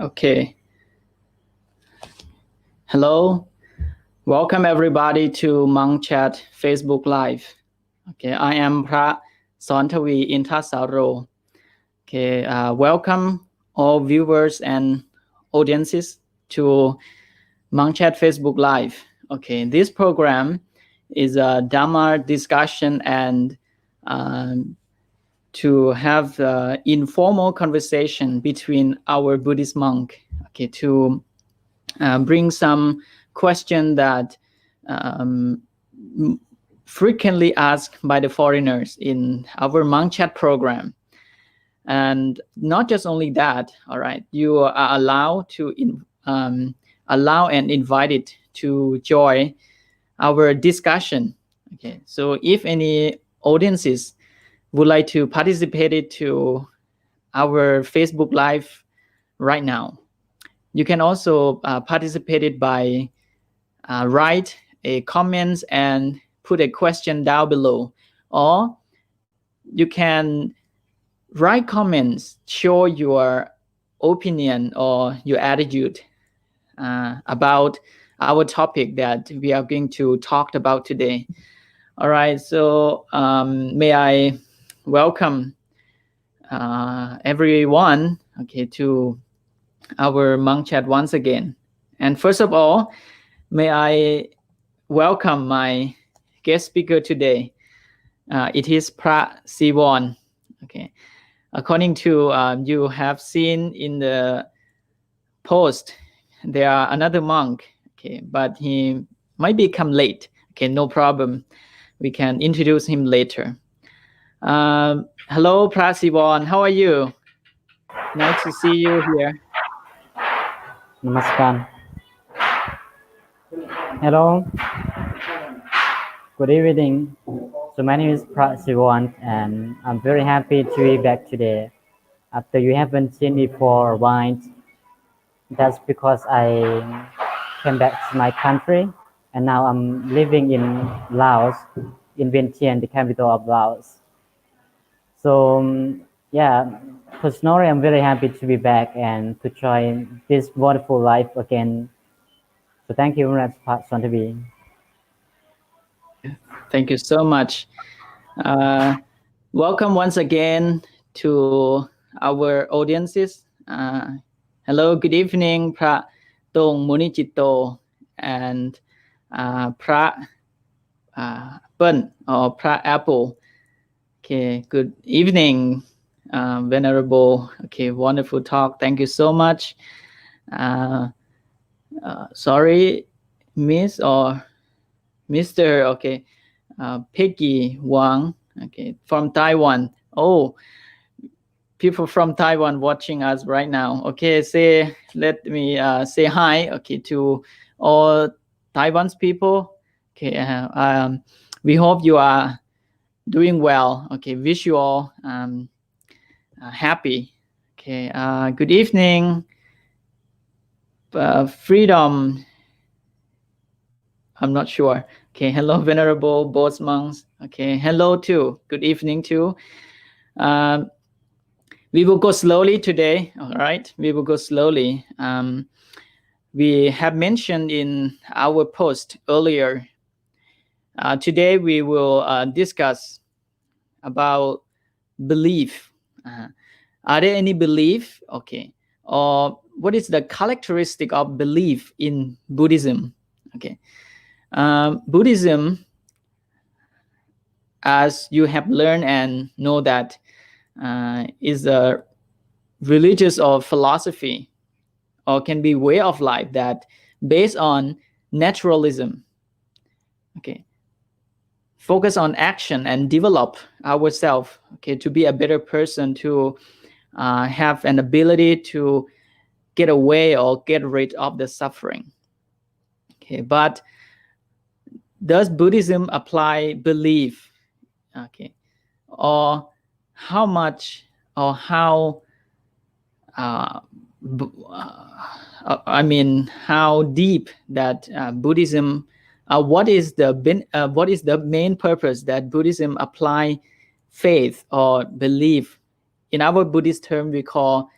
Okay. Hello. Welcome everybody to Monkchat Facebook Live. Okay, I am Pra Sontavi Intasaro. Okay, welcome all viewers and audiences to Monkchat Facebook Live. Okay, this program is a Dharma discussion and to have informal conversation between our Buddhist monk. Okay, to bring some question that frequently asked by the foreigners in our Monkchat program. And not just only that, all right, you are allowed to allow and invited to join our discussion. Okay, so if any audiences would like to participate to our Facebook Live right now, you can also participate it by write a comment and put a question down below, or you can write comments, show your opinion or your attitude about our topic that we are going to talk about today. All right, so may I welcome everyone, okay, to our Monkchat once again. And first of all, may I welcome my guest speaker today. It is Pra Siwon. Okay, according to you have seen in the post, there are another monk. Okay, but he might become late. Okay, no problem. We can introduce him later. Hello, Pra Siwon. How are you? Nice to see you here. Namaskar. Hello. Good evening. So my name is Prasiwan and I'm very happy to be back today. After you haven't seen me for a while, that's because I came back to my country and now I'm living in Laos, in Vientiane, the capital of Laos. So yeah, personally I'm very happy to be back and to join this wonderful life again. So thank you very much, Pak Sontavi. Thank you so much. Welcome once again to our audiences. Hello, good evening, Pra Tong Munichito and Pra Pen or Pra Apple. Okay, good evening, Venerable. Okay, wonderful talk. Thank you so much. Sorry, Miss or Mr. Okay, Peggy Wang. Okay, from Taiwan. Oh, people from Taiwan watching us right now. Okay, let me say hi. Okay, to all Taiwan's people. Okay, we hope you are doing well. Okay, wish you all happy. Okay, good evening. Freedom. I'm not sure. Okay, hello, Venerable both monks. Okay, hello too. Good evening too. We will go slowly today. All right, we will go slowly. We have mentioned in our post earlier. Today we will discuss about belief. Are there any belief? Okay, or what is the characteristic of belief in Buddhism? Okay. Buddhism, as you have learned and know that, is a religious or philosophy, or can be way of life that based on naturalism. Okay, focus on action and develop ourselves. Okay, to be a better person, to have an ability to get away or get rid of the suffering. Okay, but does Buddhism apply belief? Okay, or how much or how how deep that Buddhism? What is the main purpose that Buddhism apply faith or belief? In our Buddhist term, we call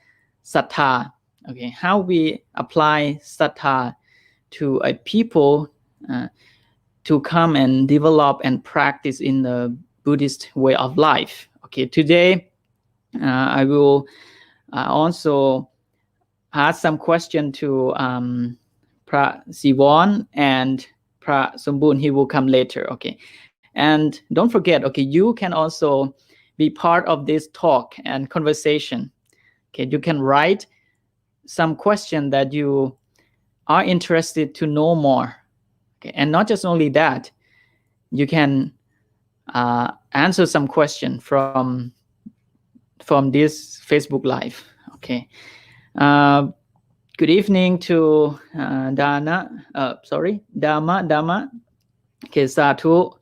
sattha. Okay, how we apply sattha to a people to come and develop and practice in the Buddhist way of life. Okay, today I will also ask some question to Pra Siwon and Pra Sumbun. He will come later. Okay, and don't forget. Okay, you can also be part of this talk and conversation. Okay, you can write some question that you are interested to know more. Okay, and not just only that, you can answer some question from this Facebook Live. Okay. Uh, Good evening to Dama. Okay, Satu.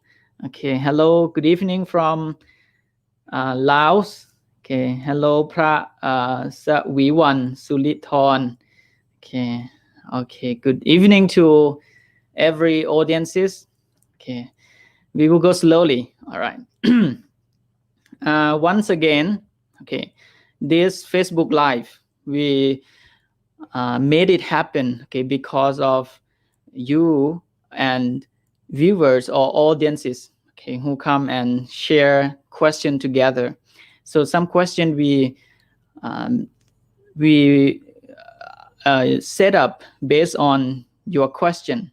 Okay, hello. Good evening from Laos. Okay, hello, Pra Saviwan Sulithorn. Okay. Good evening to every audiences. Okay, we will go slowly. All right. Once again, okay, this Facebook Live, we made it happen, okay, because of you and viewers or audiences, okay, who come and share question together. So some question we set up based on your question.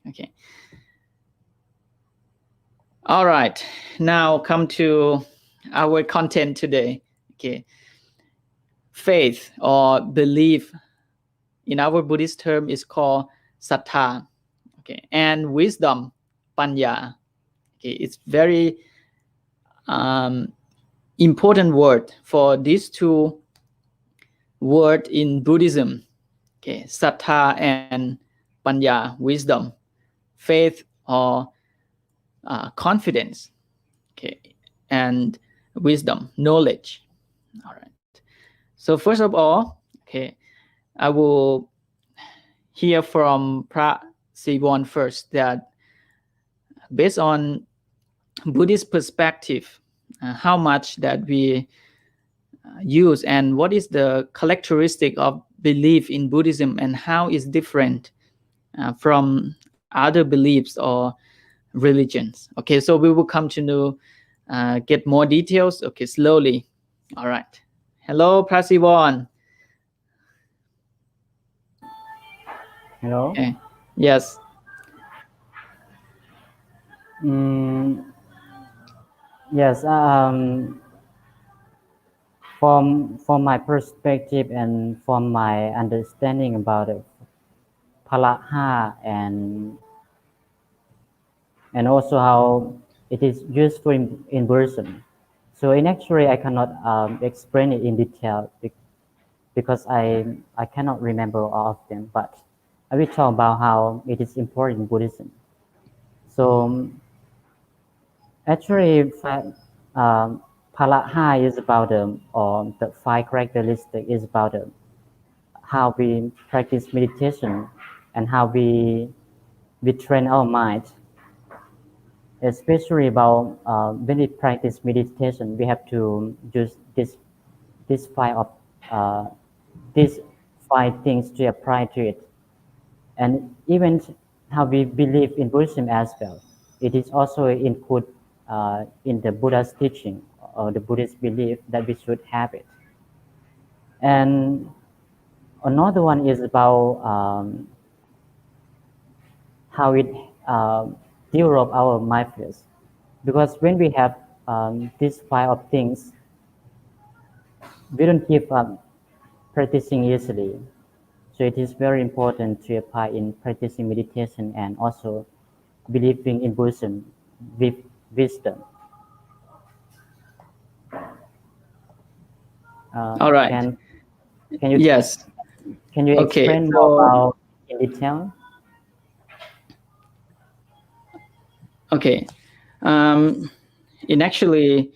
Okay. All right. Now come to our content today. Okay. Faith or belief in our Buddhist term is called sattha. Okay. And wisdom, panya. Okay. It's very important word for these two words in Buddhism. Okay. Sattha and panya, wisdom, faith or confidence. Okay. And wisdom, knowledge. All right. So first of all, okay, I will hear from Pra Siwon first that based on Buddhist perspective, how much that we use and what is the characteristic of belief in Buddhism and how is different from other beliefs or religions. Okay, so we will come to know, get more details. Okay, slowly. All right. Hello, Pra Siwon. Hello. Okay. Yes. Yes. From my perspective and from my understanding about it, palaha and also how it is useful in Buddhism. So in actually, I cannot explain it in detail because I cannot remember all of them. But I will talk about how it is important in Buddhism. So actually, palaha is about the five characteristics is about how we practice meditation and how we train our mind. Especially about when we practice meditation, we have to use this five of these five things to apply to it, and even how we believe in Buddhism as well. It is also included in the Buddha's teaching or the Buddhist belief that we should have it. And another one is about how it develop our mindfulness. Because when we have this five of things, we don't give up practicing easily. So it is very important to apply in practicing meditation and also believing in Buddhism with wisdom. All right. Can you Yes. Can you Okay, explain more about in detail? Okay. In actually,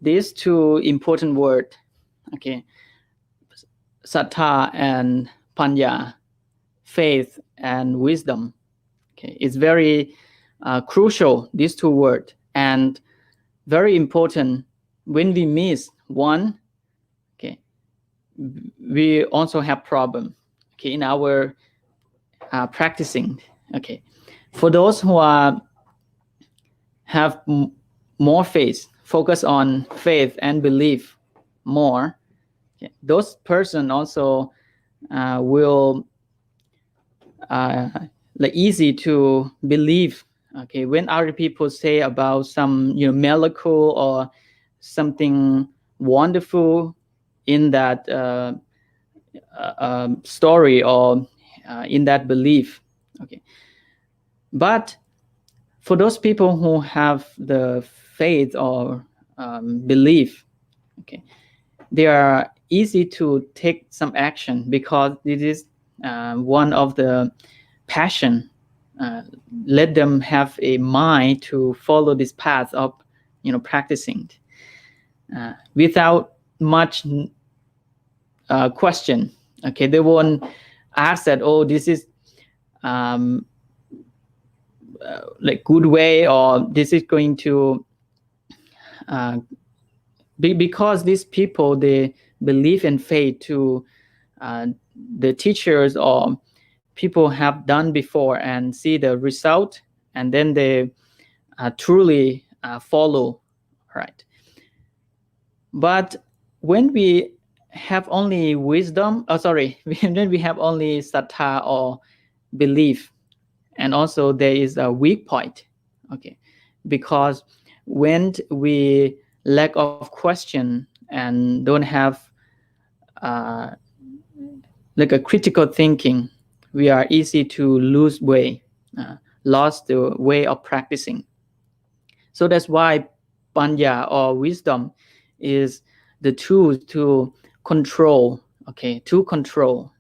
these two important words, okay, sattha and panya, faith and wisdom, okay, it's very crucial, these two words, and very important. When we miss one, okay, we also have problem, okay, in our practicing. Okay, for those who have more faith, focus on faith and belief more, okay, those person also will like easy to believe. Okay, when other people say about some miracle or something wonderful in that story or in that belief. Okay, but for those people who have the faith or belief, okay, they are easy to take some action because this is one of the passion. Let them have a mind to follow this path of practicing without much question. Okay, they won't ask that, oh, this is like good way, or this is going to because these people, they believe in faith to the teachers or people have done before and see the result, and then they truly follow, right? But when we have only wisdom, when we have only sattha or belief, and also there is a weak point, okay, because when we lack of question and don't have uh, like a critical thinking, we are easy to lose way, lost the way of practicing. So that's why panya or wisdom is the tool to control, okay, to control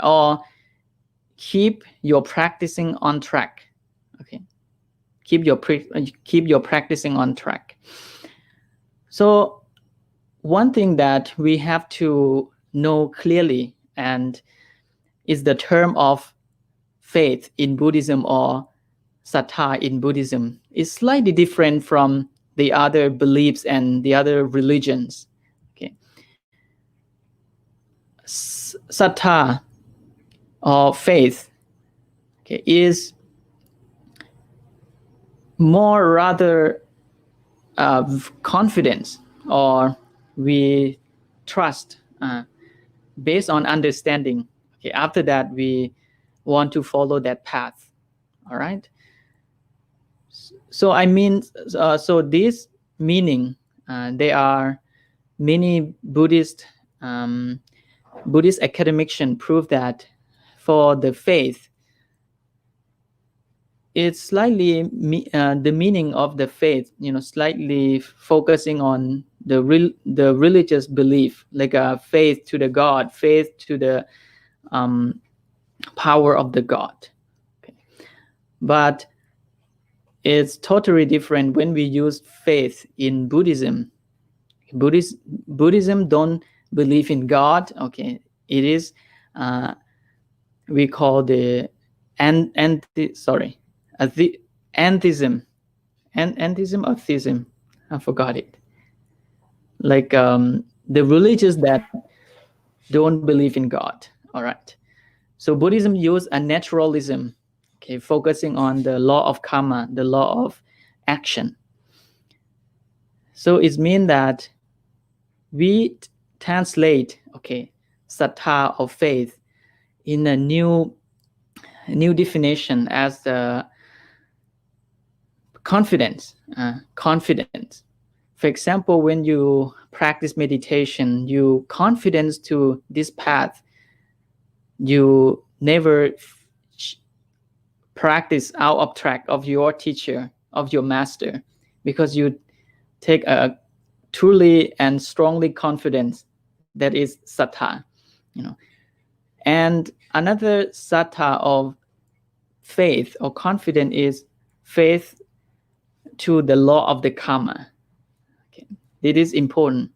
or keep your practicing on track. Okay, keep your practicing on track. So one thing that we have to know clearly and is the term of faith in Buddhism or sattha in Buddhism is slightly different from the other beliefs and the other religions. Okay, sattha or faith, okay, is more rather confidence, or we trust based on understanding. Okay, after that we want to follow that path. All right. So I mean, so this meaning, there are many Buddhist academicians prove that for the faith, it's slightly the meaning of the faith, slightly focusing on the religious belief, like a faith to the God, faith to the power of the God. Okay. But it's totally different when we use faith in Buddhism. Buddhism don't believe in God. Okay, it is we call the antheism, antheism or theism. I forgot it. Like the religions that don't believe in God. All right. So Buddhism use a naturalism, okay, focusing on the law of karma, the law of action. So it means that we translate, okay, sattha or faith in a new definition as the confidence. Confidence. For example, when you practice meditation, you confidence to this path. You never practice out of track of your teacher, of your master, because you take a truly and strongly confidence that is sattha, And another sattha of faith or confidence is faith to the law of the karma. Okay. It is important.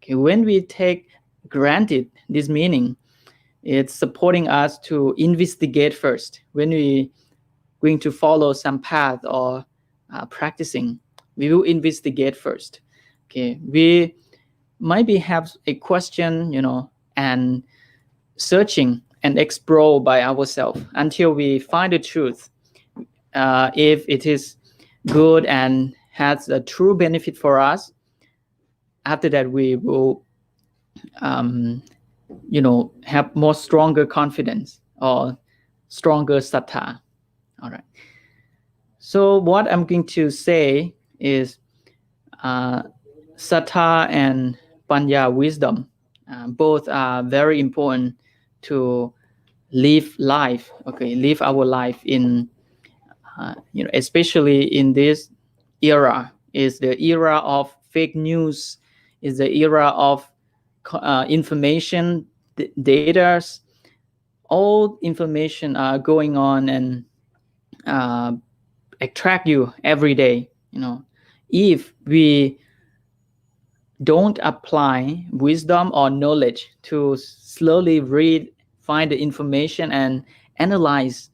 Okay. When we take granted this meaning, it's supporting us to investigate first. When we going to follow some path or practicing, we will investigate first. Okay, we maybe have a question, and searching and explore by ourselves until we find the truth. If it is good and has a true benefit for us, after that we will have more stronger confidence or stronger sattha. All right. So what I'm going to say is sattha and panya, wisdom, both are very important to live life. Okay, live our life in, especially in this era, is the era of fake news, is the era of information, data, all information are going on and attract you every day. If we don't apply wisdom or knowledge to slowly read, find the information and analyze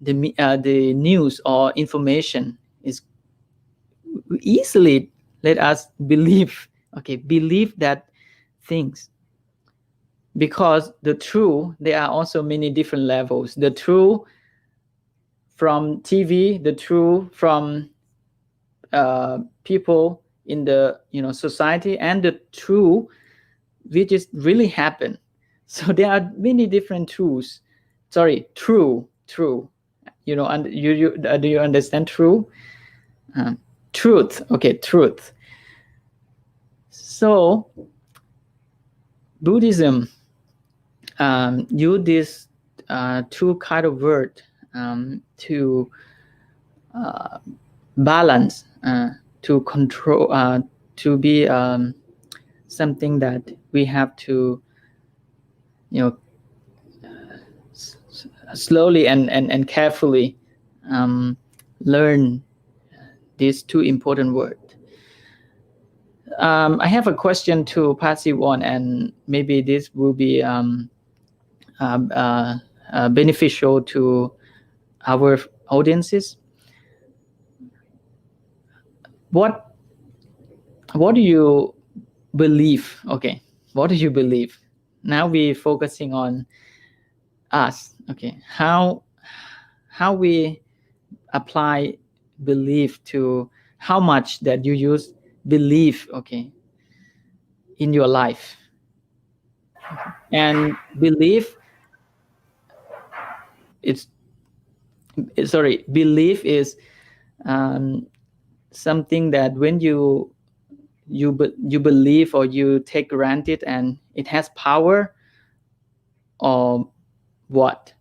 the news or information, is easily let us believe that things, because the true, there are also many different levels. The true from TV, the true from people in the society, and the true which is really happen. So there are many different truths. Sorry, true. And do you understand true? Truth. Okay, truth. So Buddhism use this two kind of word to balance, to control, to be something that we have to slowly and carefully learn these two important words. I have a question to passive one, and maybe this will be beneficial to our audiences. What do you believe? Okay, what do you believe? Now we're focusing on us. Okay, how we apply belief to how much that you use belief, okay, in your life. And belief, belief is something that when you believe or you take granted and it has power, or what?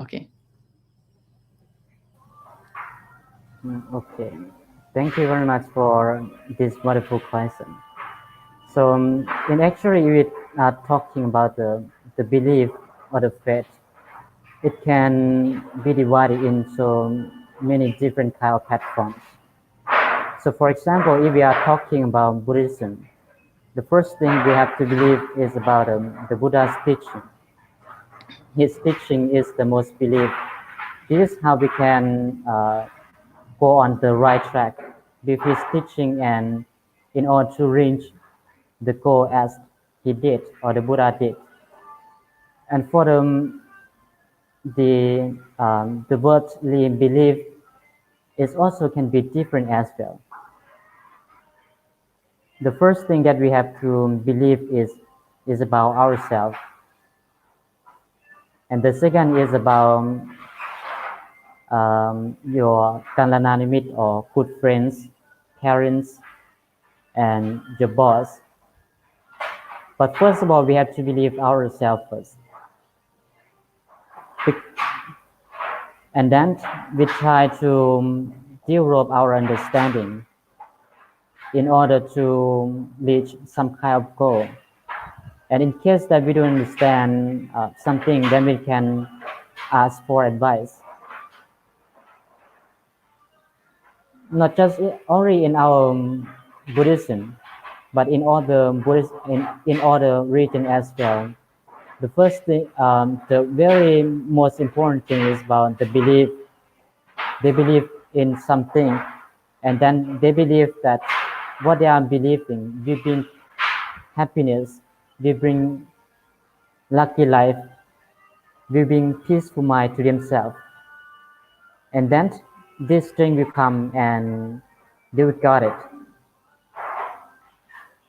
Okay. Okay, thank you very much for this wonderful question. So, in actually, we are talking about the belief or the faith. It can be divided into many different kind of platforms. So, for example, if we are talking about Buddhism, the first thing we have to believe is about the Buddha's teaching. His teaching is the most believed. This is how we can go on the right track with his teaching, and in order to reach the goal as he did or the Buddha did. And for the worldly belief is also can be different as well. The first thing that we have to believe is about ourselves, and the second is about your Kalananimit or good friends, parents, and your boss. But first of all, we have to believe ourselves first. And then we try to develop our understanding in order to reach some kind of goal. And in case that we don't understand something, then we can ask for advice. Not just only in our Buddhism, but in other Buddhist in other region as well. The first thing, the very most important thing is about the belief. They believe in something, and then they believe that what they are believing will bring happiness, will bring lucky life will bring peaceful mind to themselves, and then this strength will come and they will got it.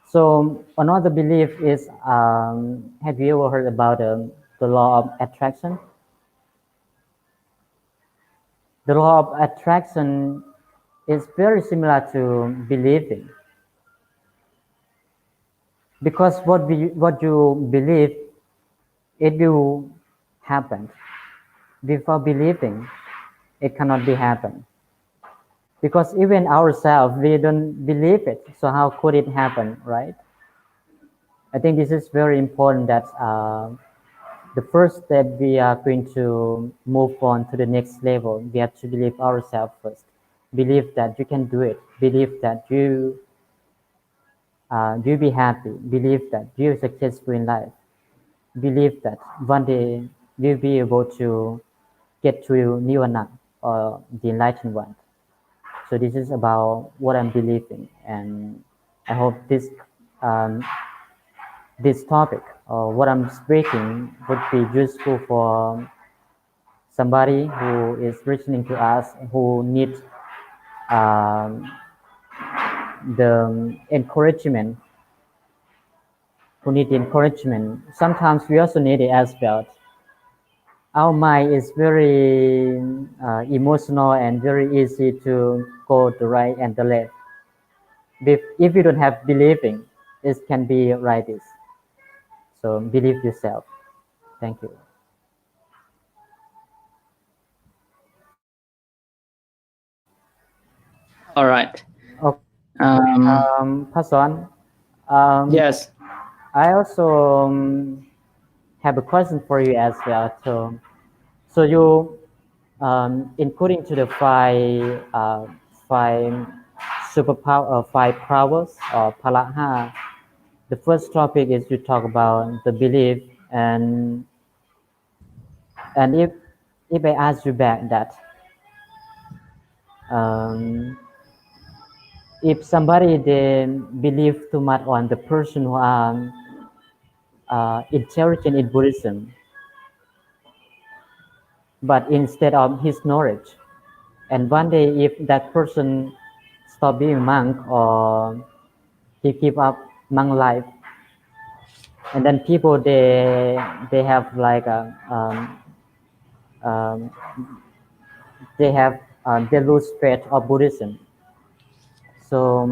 So another belief is, have you ever heard about the law of attraction? The law of attraction is very similar to believing, because what you believe, it will happen. Without believing, it cannot be happen. Because even ourselves, we don't believe it. So how could it happen, right? I think this is very important that the first step we are going to move on to the next level. We have to believe ourselves first. Believe that you can do it. Believe that you be happy. Believe that you're successful in life. Believe that one day you'll be able to get to nirvana or the enlightened one. So this is about what I'm believing, and I hope um, this topic or what I'm speaking would be useful for somebody who is listening to us, who needs um, the encouragement, who need encouragement. Sometimes we also need it as well. Our mind is very emotional and very easy to go to right and the left. If you don't have believing, it can be like this. So believe yourself. Thank you. All right. Okay, Um, Pason, um, yes. I also have a question for you as well. So you, including to the five superpower, five powers or palaha. The first topic is you talk about the belief, and if I ask you back that, um, if somebody they believe too much on the person who are intelligent in Buddhism, but instead of his knowledge, and one day if that person stop being monk or he give up monk life, and then people they have like um, they have they lose faith of Buddhism. So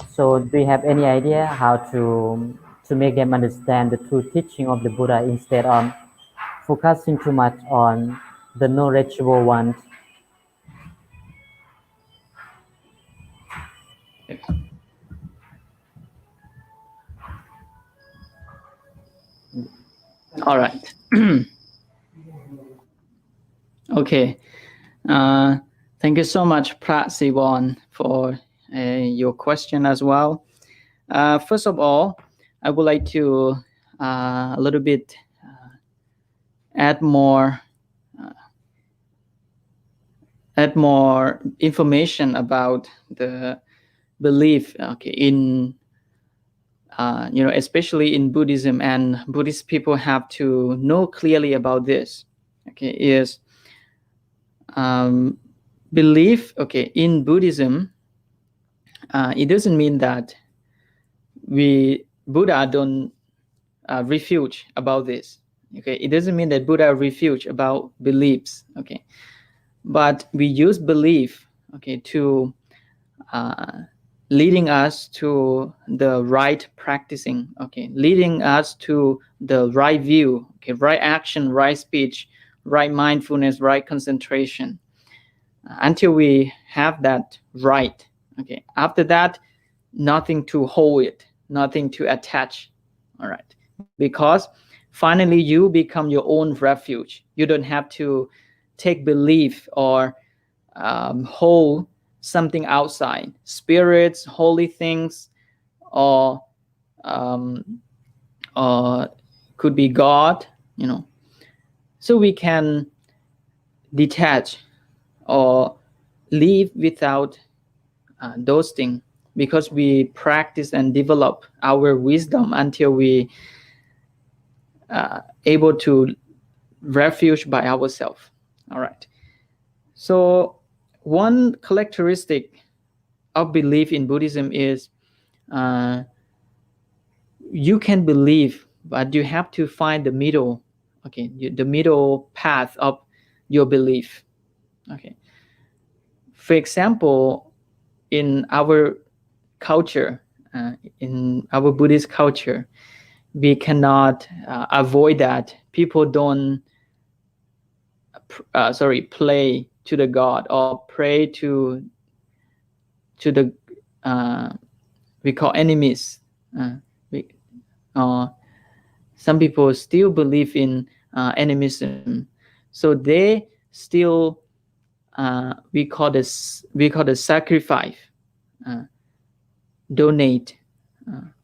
so do you have any idea how to make them understand the true teaching of the Buddha instead of focusing too much on the knowledgeable ones? All right. Okay. Uh, thank you so much, Prat Siwon, for your question as well. First of all, I would like to a little bit add more add more information about the belief, okay, in especially in Buddhism, and Buddhist people have to know clearly about this. Okay, is um, belief. Okay, in Buddhism, it doesn't mean that we Buddha don't refute about this. Okay, it doesn't mean that Buddha refute about beliefs. Okay, but we use belief, okay, to uh, leading us to the right practicing, okay, leading us to the right view, okay, right action, right speech, right mindfulness, right concentration, until we have that right. Okay, after that, nothing to hold it, nothing to attach. All right, because finally you become your own refuge. You don't have to take belief or hold something outside, spirits, holy things, or um, or could be God, you know. So we can detach or live without those things, because we practice and develop our wisdom until we able to refuge by ourselves. All right. So one characteristic of belief in Buddhism is uh, you can believe, but you have to find the middle. Okay, the middle path of your belief. Okay. For example, in our culture, in our Buddhist culture, we cannot avoid that people don't pray to the god or pray to the uh, we call enemies. We, uh, some people still believe in animism, so they still we call the sacrifice, uh, donate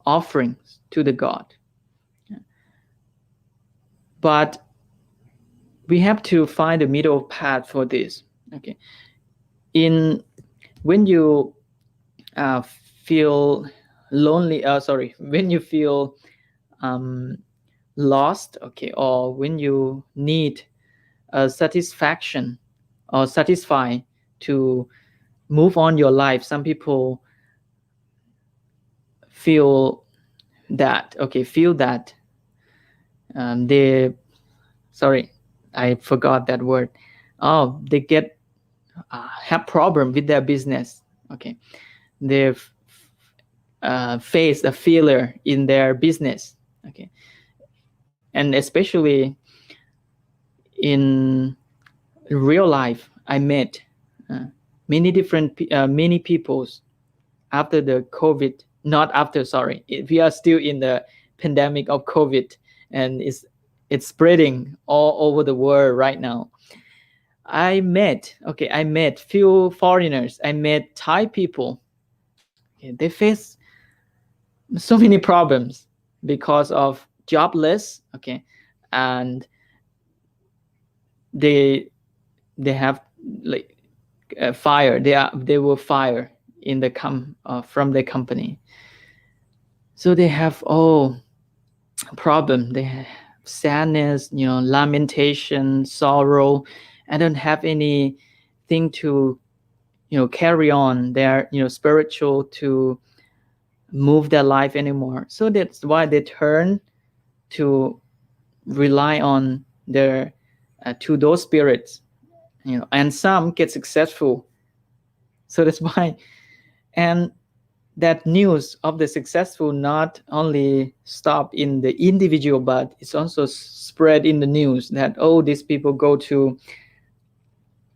offerings to the god. But we have to find a middle path for this. Okay, in when you feel lonely, when you feel um, lost, okay, or when you need a satisfaction or satisfy to move on your life, some people feel feel that they sorry I forgot that word. Oh, they get have problem with their business. Okay, they've face a failure in their business. Okay, and especially in real life, I met uh, many peoples after the COVID. Not after, sorry, we are still in the pandemic of COVID, and it's spreading all over the world right now. I met few foreigners. I met Thai people. Okay, they face so many problems because of jobless. Okay, and they they have like fire. They were fired in the from the company. So they have problem. They have sadness, lamentation, sorrow. I don't have anything to carry on their spiritual to move their life anymore. So that's why they turn to rely on their to those spirits, and some get successful. So that's why, and that news of the successful not only stop in the individual, but it's also spread in the news that these people go to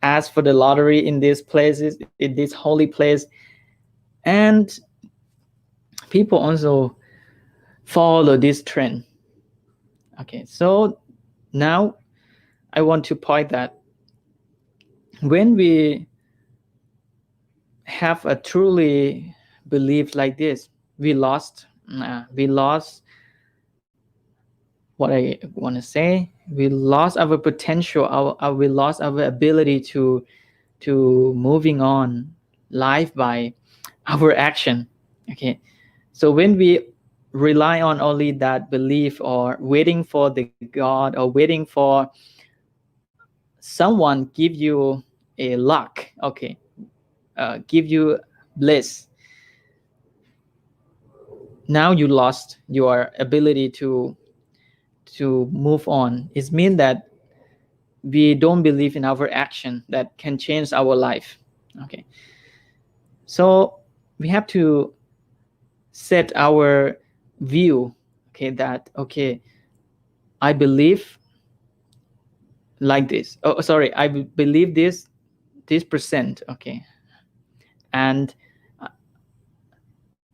ask for the lottery in these places, in this holy place, and people also follow this trend. Okay, so now I want to point that when we have a truly belief like this, we lost what I want to say. We lost our potential. We lost our ability to moving on life by our action. Okay, so when we rely on only that belief or waiting for the god or waiting for someone give you a luck, okay, give you bliss, now you lost your ability to move on. It means that we don't believe in our action that can change our life. Okay, so we have to set our view. Okay, that okay, I believe like this. Oh, sorry, I believe this percent. Okay, and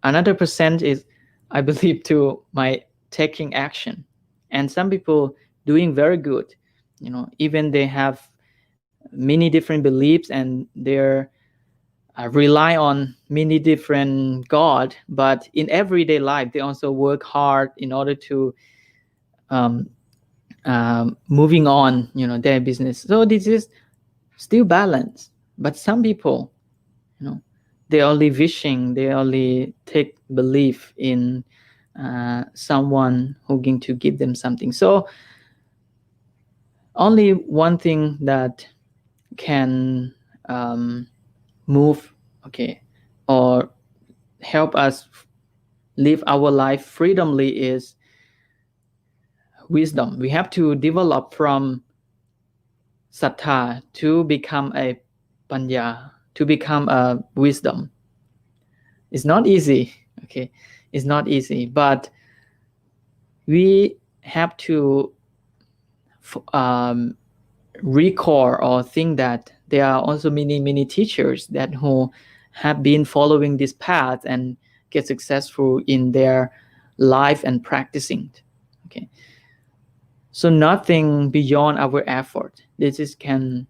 another percent is I believe to my taking action. And some people doing very good, even they have many different beliefs and they're rely on many different god, but in everyday life they also work hard in order to um, moving on their business. So this is still balance. But some people, they only wishing, they only take belief in someone who going to give them something. So only one thing that can move, okay, or help us live our life freedomly is wisdom. We have to develop from sattha to become a panya, to become a wisdom. It's not easy, okay? It's not easy, but we have to recall or think that there are also many teachers that who have been following this path and get successful in their life and practicing. Okay, so nothing beyond our effort. This is can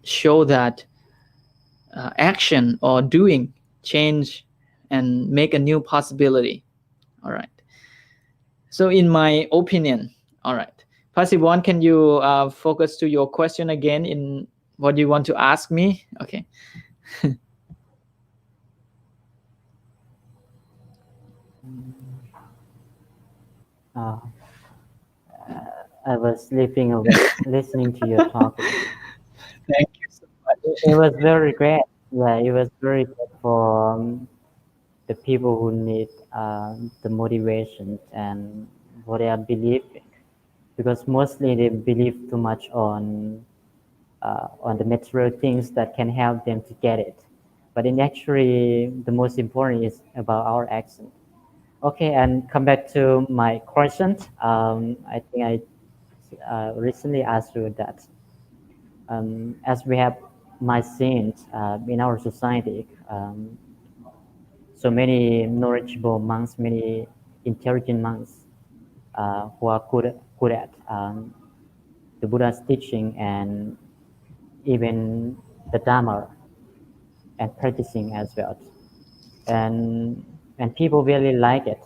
show that action or doing change and make a new possibility. All right. So in my opinion, all right, Passive One, can you focus to your question again in what you want to ask me? Okay. Uh, I was sleeping away listening to your talking. Thank you so much. It was very great. Yeah, it was very good for the people who need the motivation and what they are believing, because mostly they believe too much on the material things that can help them to get it. But in actually, the most important is about our action. Okay, and come back to my question. I think I recently asked you that as we have my sins in our society, so many knowledgeable monks, many intelligent monks who are good at the Buddha's teaching and even the Dharma and practicing as well. And people really like it.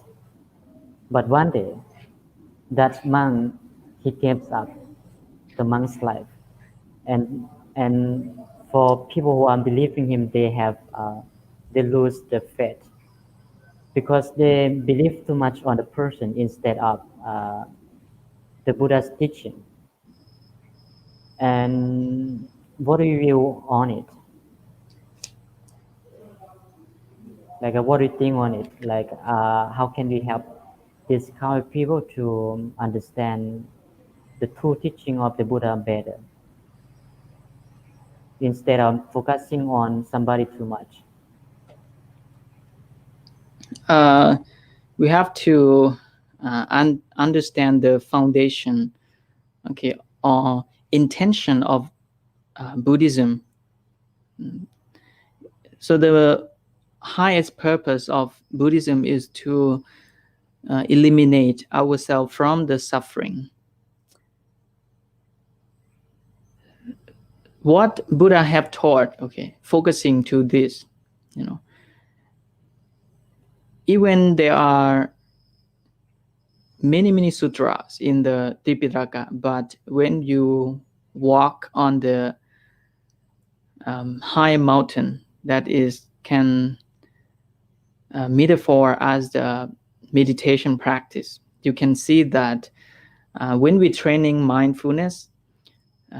But one day, that monk, he gives up the monk's life. And for people who are believing him, they lose the faith because they believe too much on the person instead of the Buddha's teaching. And what do you view on it? Like, what do you think on it? Like, how can we help these kind of people to understand the true teaching of the Buddha better instead of focusing on somebody too much? We have to understand the foundation, okay, or intention of Buddhism. So the highest purpose of Buddhism is to eliminate ourselves from the suffering. What Buddha have taught, okay, focusing to this, even there are many sutras in the Tipitaka, but when you walk on the high mountain, that is can metaphor as the meditation practice, you can see that when we training mindfulness,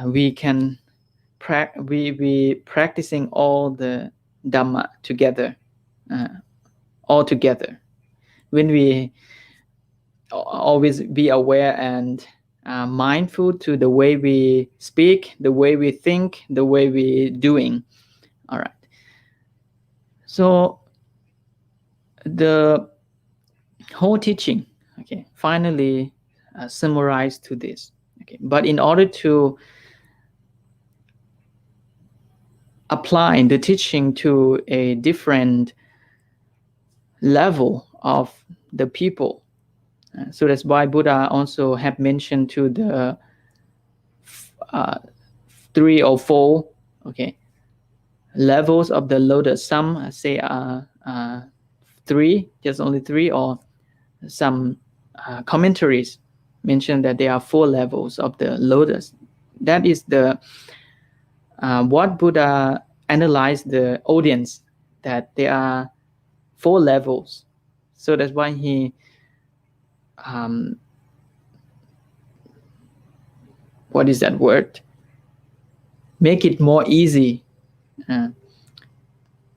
we can we practicing all the Dhamma together, all together. When we always be aware and mindful to the way we speak, the way we think, the way we doing. All right. So the whole teaching, okay, finally summarized to this. Okay, but in order to apply the teaching to a different level of the people, so that's why Buddha also have mentioned to the 3 or 4, okay, levels of the lotus. Some say 3, just only 3, or some commentaries mention that there are 4 levels of the lotus. That is the what Buddha analyzed the audience, that there are 4 levels. So that's why he um, what is that word? Make it more easy uh,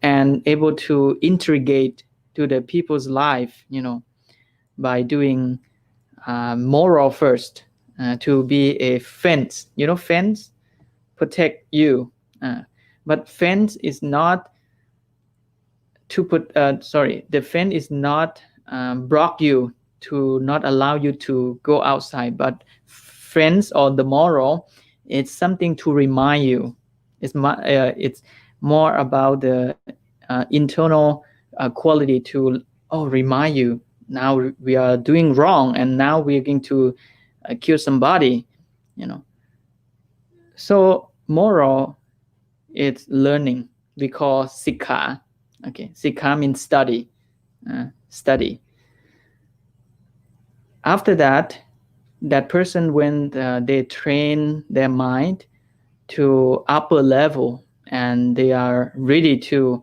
and able to integrate to the people's life, by doing moral first, to be a fence. Fence protect you, but fence is not to put. Sorry, the fence is not block you to not allow you to go outside, but fence or the moral, it's something to remind you. It's more about the internal quality to remind you now we are doing wrong and now we're going to kill somebody. So moral, it's learning. We call sikha. Okay, sikha means study. Study. After that, that person, when they train their mind to upper level and they are ready to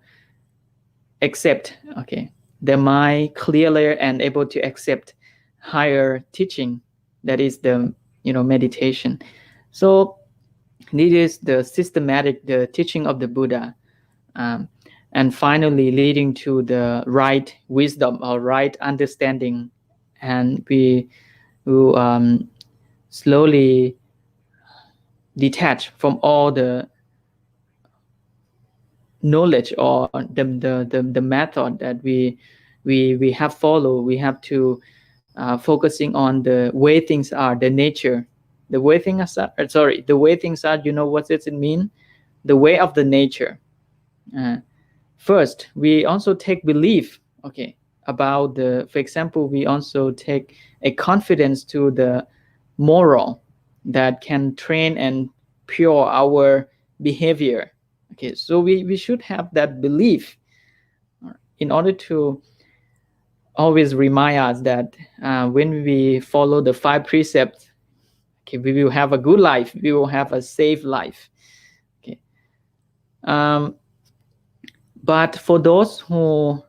accept, okay, their mind clearly and able to accept higher teaching, that is the meditation. So this is the systematic, the teaching of the Buddha, um, and finally leading to the right wisdom or right understanding, and we will slowly detach from all the knowledge or the method that we have followed. We have to focusing on the way things are, the nature, the way things are. Sorry, the way things are. What does it mean? The way of the nature. Uh, First, we also take belief. Okay, about the. For example, we also take a confidence to the moral that can train and pure our behavior. Okay, so we should have that belief in order to always remind us that when we follow the 5 precepts, okay, we will have a good life, we will have a safe life. Okay. But for those who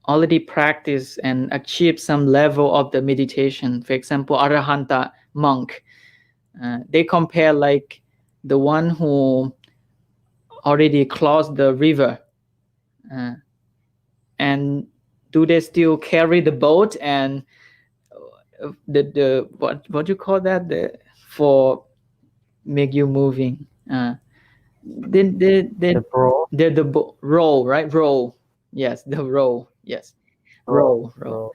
already practice and achieve some level of the meditation, for example, Arahanta monk, they compare like the one who already crossed the river, uh, and do they still carry the boat and the what you call that, the for make you moving, then The pro, the row, right? Row, yes, the row, yes, pro, row.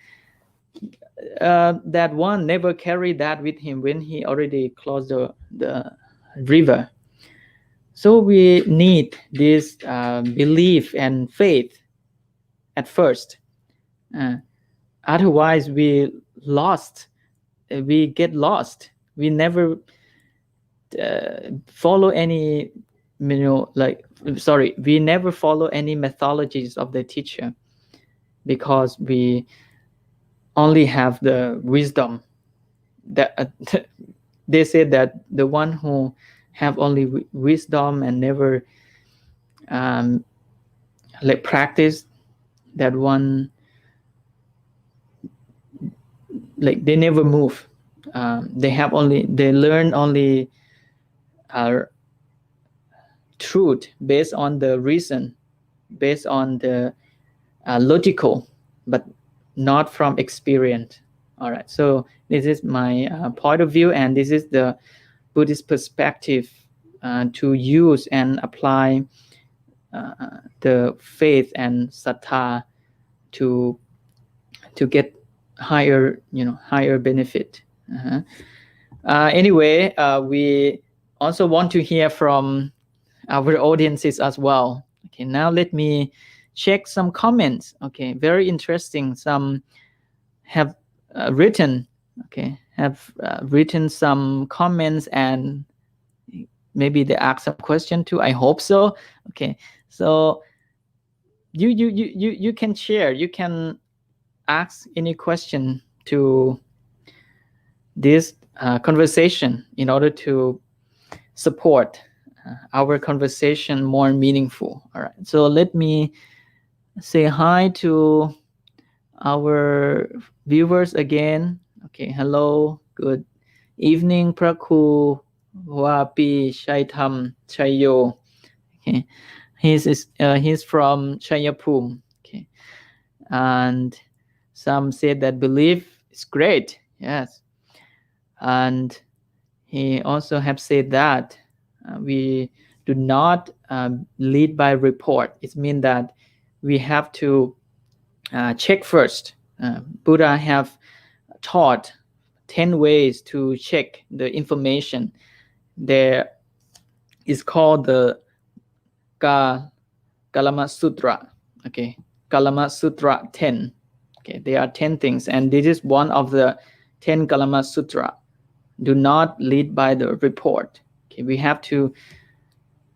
pro. That one never carried that with him when he already crossed the river. So we need this belief and faith at first. uh, Otherwise we lost, we get lost, we never follow any, like, sorry, we never follow any methodologies of the teacher, because we only have the wisdom that they say that the one who have only wisdom and never um, like practice, that one, like they never move. They learn only uh, truth based on the reason, based on the logical, but not from experience. All right, so this is my point of view, and this is the Buddhist perspective to use and apply the faith and sattva to get higher, higher benefit. Uh-huh. Anyway, we also want to hear from our audiences as well. Okay, now let me check some comments. Okay, very interesting. Some have written, okay, have written some comments, and maybe they ask some question too. I hope so. Okay, so you can share. You can ask any question to this conversation in order to support our conversation more meaningful. All right, so let me say hi to our viewers again. Okay, hello, good evening, Praku Wapi Shaitam Chayo. Okay, he's from Chayapum. Okay, and some said that belief is great. Yes, and he also have said that we do not lead by report. It means that we have to check first. Buddha have taught 10 ways to check the information. There is called the Ka Kalama Sutra. Okay, Kalama Sutra 10. Okay, there are 10 things, and this is one of the 10 Kalama Sutra. Do not lead by the report. Okay, we have to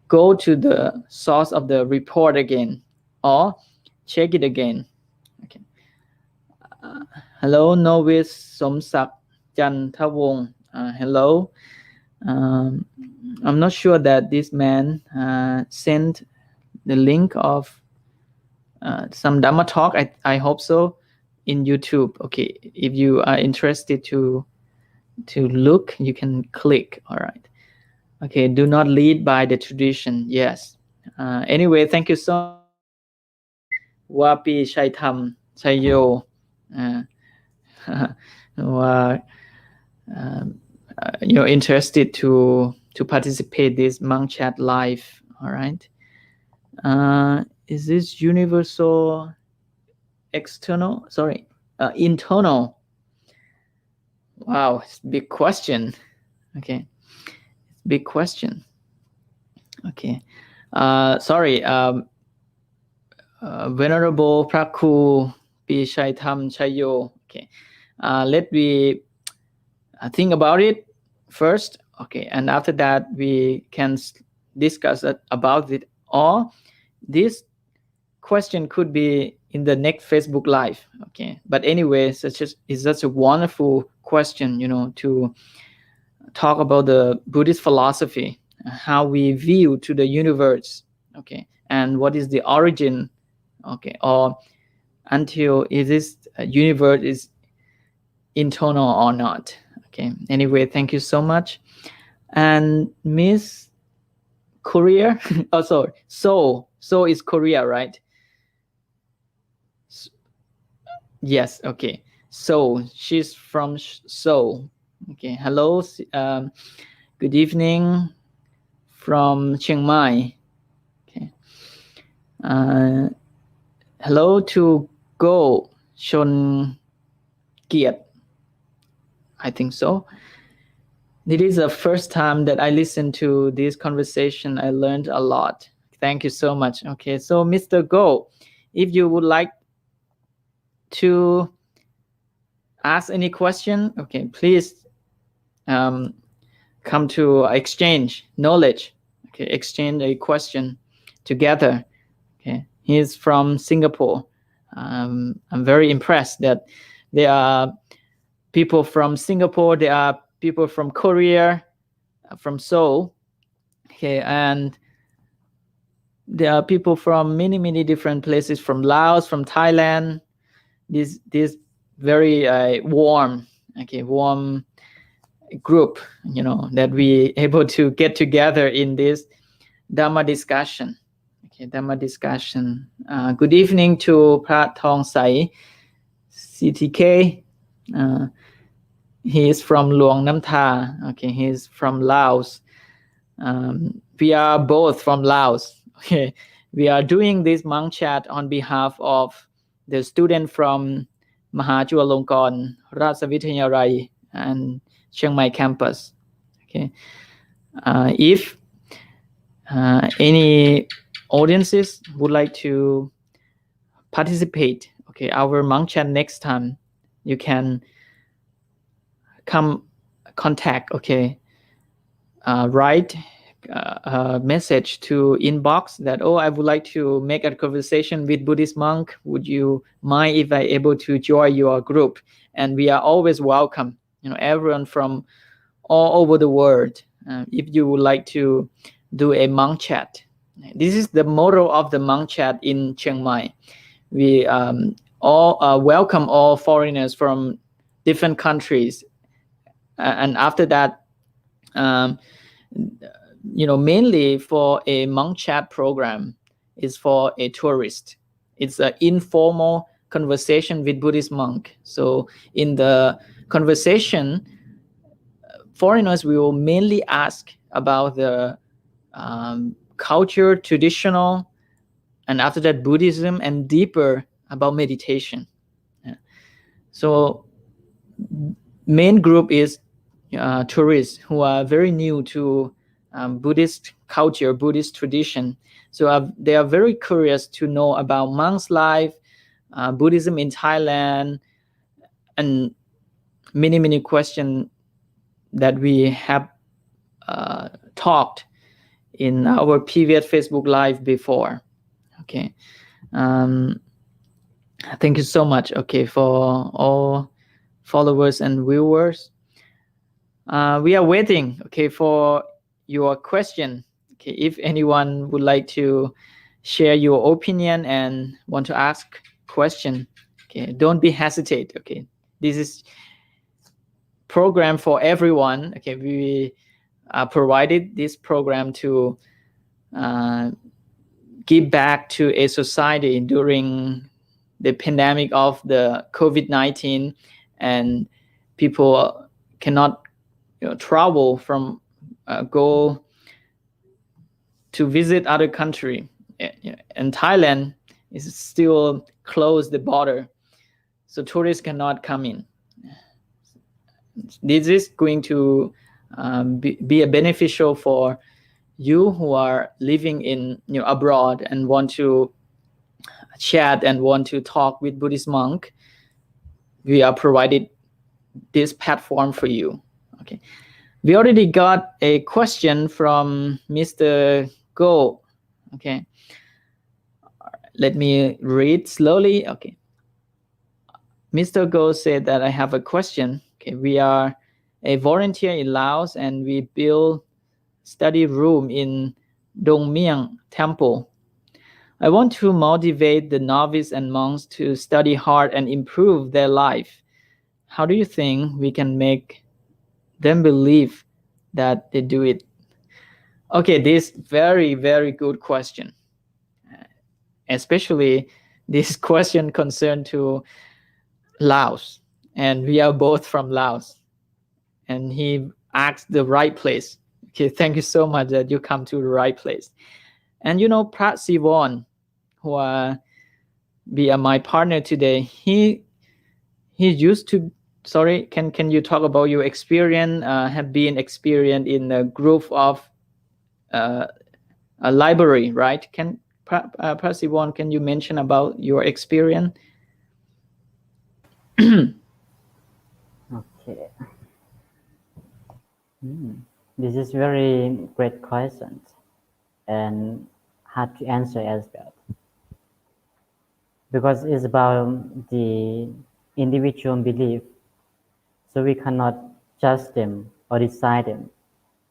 go to the source of the report again or check it again. Okay. Hello, Novice Somsak Jantawong. Hello. Um, I'm not sure that this man sent the link of some Dhamma talk. I hope so in YouTube. Okay, if you are interested to look, you can click. All right. Okay, do not lead by the tradition. Yes. Anyway, thank you so much, Wapi Shaitam Sayo. Uh, who are you're interested to participate this Monkchat live. All right. Is this universal external? Sorry, internal. Wow, it's a big question. Okay, it's a big question. Okay, sorry, Venerable Praku Pishaitam Chayo. Okay, let me think about it first. Okay, and after that we can discuss about it. Or this question could be in the next Facebook Live. Okay, but anyway, it's such a wonderful question, to talk about the Buddhist philosophy, how we view to the universe. Okay, and what is the origin? Okay, or until is this universe is internal or not? Okay, anyway, thank you so much. And Miss Korea, oh sorry, Seoul is Korea, right? Yes, okay. So she's from Seoul. Okay, hello. Good evening from Chiang Mai. Okay. Hello to Go Shon Kiat. I think so. It is the first time that I listened to this conversation. I learned a lot. Thank you so much. Okay, so Mr. Go, if you would like to ask any question, okay, please come to exchange knowledge. Okay, exchange a question together. Okay, he's from Singapore. I'm very impressed that there are people from Singapore, there are people from Korea, from Seoul. Okay, and there are people from many different places, from Laos, from Thailand. This very warm group, that we able to get together in this Dhamma discussion. Okay, Dhamma discussion. Good evening to Prat Thong Sai, CTK. He is from Luang Nam Tha. Okay, he is from Laos. We are both from Laos. Okay, we are doing this Monkchat on behalf of the student from Mahachulalongkorn Rasavithayarai and Chiang Mai campus. Okay, if any audiences would like to participate, okay, our Monkchat next time, you can come contact. Okay, write a message to inbox that, oh, I would like to make a conversation with Buddhist monk. Would you mind if I able to join your group? And we are always welcome. Everyone from all over the world. If you would like to do a Monkchat, this is the motto of the Monkchat in Chiang Mai. We welcome all foreigners from different countries. And after that, um, mainly for a Monkchat program is for a tourist. It's an informal conversation with Buddhist monk. So in the conversation, foreigners will mainly ask about the culture, traditional, and after that Buddhism, and deeper about meditation. Yeah. So main group is tourists who are very new to Buddhist culture, Buddhist tradition. So they are very curious to know about monks' life, Buddhism in Thailand, and many questions that we have talked in our previous Facebook Live before. Okay. Thank you so much. Okay, for all followers and viewers. We are waiting, okay, for your question. Okay, if anyone would like to share your opinion and want to ask question, okay, don't be hesitate. Okay, this is program for everyone. Okay, we provided this program to give back to a society during the pandemic of the COVID-19, and people cannot travel from go to visit other country. And Thailand is still closed the border, so tourists cannot come in. This is going to be a beneficial for you who are living in abroad and want to chat and want to talk with Buddhist monk. We are provided this platform for you. Okay, we already got a question from Mr. Go. Okay, let me read slowly. Okay, Mr. Go said that I have a question. Okay, we are a volunteer in Laos and we build study room in Dong Miang Temple. I want to motivate the novice and monks to study hard and improve their life. How do you think we can make them believe that they do it? Okay, this very good question. Especially this question concerned to Laos, and we are both from Laos. And he asked the right place. Okay, thank you so much that you come to the right place. And Prat Sivon, who be my partner today, he used to. Sorry, can you talk about your experience? Have been experienced in a group of a library, right? Prat Sivon, can you mention about your experience? Okay. This is very great question and hard to answer as well, because it's about the individual belief. So we cannot judge them or decide them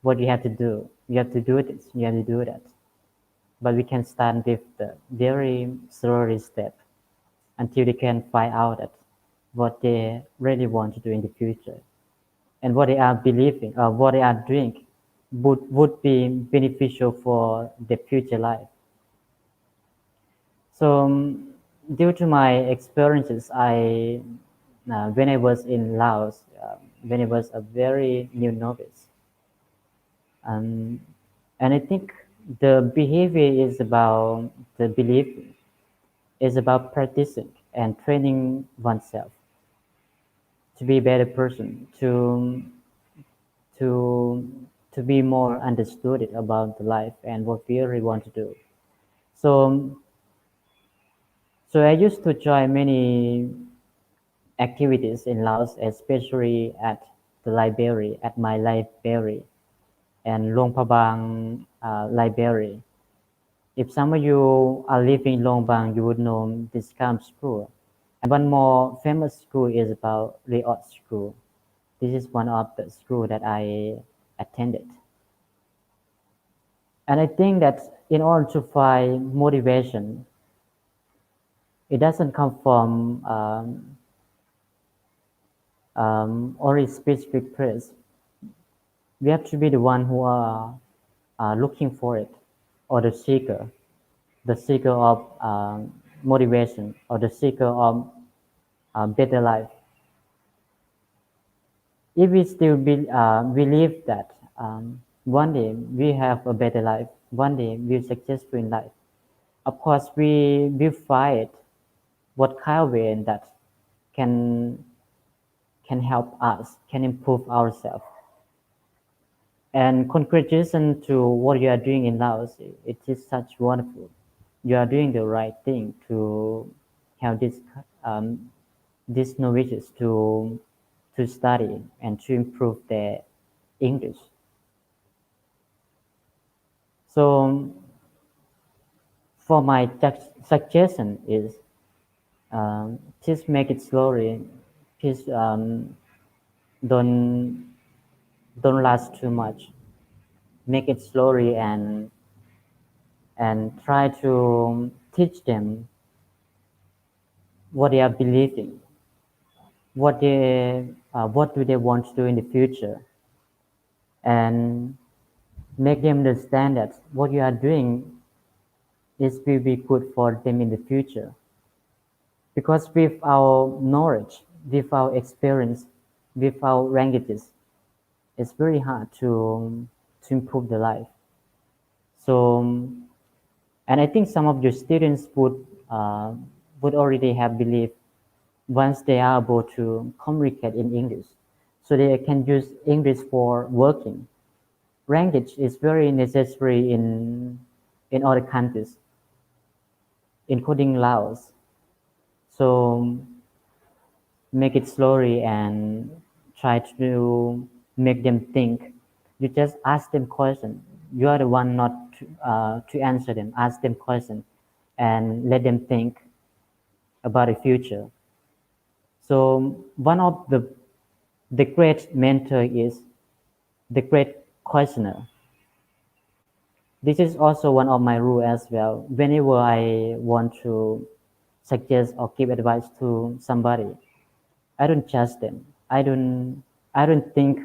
what you have to do. You have to do this, you have to do that. But we can start with the very slowly step until they can find out that what they really want to do in the future, and what they are believing or what they are doing would be beneficial for their future life. So due to my experiences, when I was in Laos, when I was a very new novice, and I think the behavior is about the belief, is about practicing and training oneself to be a better person, to to be more understood about the life and what we really want to do. So I used to join many activities in Laos, especially at the library, at my library and Luang Prabang library. If some of you are living in Luang Prabang, you would know this kind of school. And one more famous school is about Riot School. This is one of the school that I attended. And I think that in order to find motivation, It doesn't come from only specific place. We have to be the one who are looking for it, or the seeker of motivation, or the seeker of better life. If we still believe that one day we have a better life, one day we're successful in life, of course we will find what kind of way that can can help us, can improve ourselves. And congratulations to what you are doing in Laos. It is such wonderful. You are doing the right thing to have these novices to study and to improve their English. So for my suggestion is just make it slowly. Please don't don't last too much. Make it slowly and try to teach them what they are believing, what do they want to do in the future, and make them understand that what you are doing is will be good for them in the future. Because with our knowledge, with our experience, with our languages, it's very hard to improve the life. So, and I think some of your students would already have belief once they are able to communicate in English, so they can use English for working. Language is very necessary in other countries, including Laos. So make it slowly and try to make them think. You just ask them questions. You are the one not to answer them. Ask them questions and let them think about the future. So one of the great mentor is the great questioner. This is also one of my rule as well. Whenever I want to suggest or give advice to somebody, I don't judge them. I don't think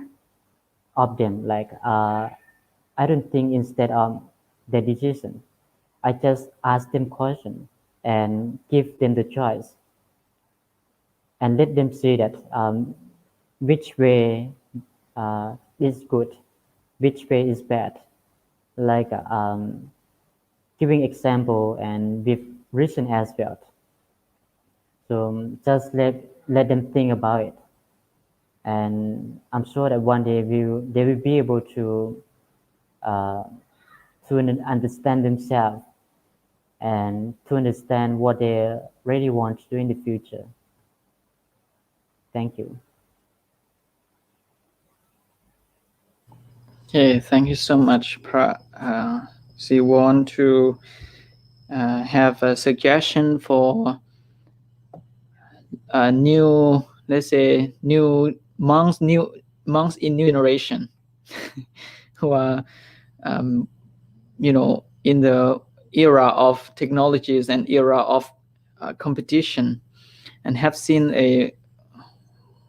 of them like I don't think instead of their decision. I just ask them questions and give them the choice and let them see that which way is good, which way is bad. Like giving example and with reason as well. So just let them think about it, and I'm sure that one day they will be able uh, to understand themselves and to understand what they really want to do in the future. Thank you. Okay, thank you so much. So you want to have a suggestion for new, let's say, new monks in new generation who are, um, in the era of technologies and era of competition, and have seen a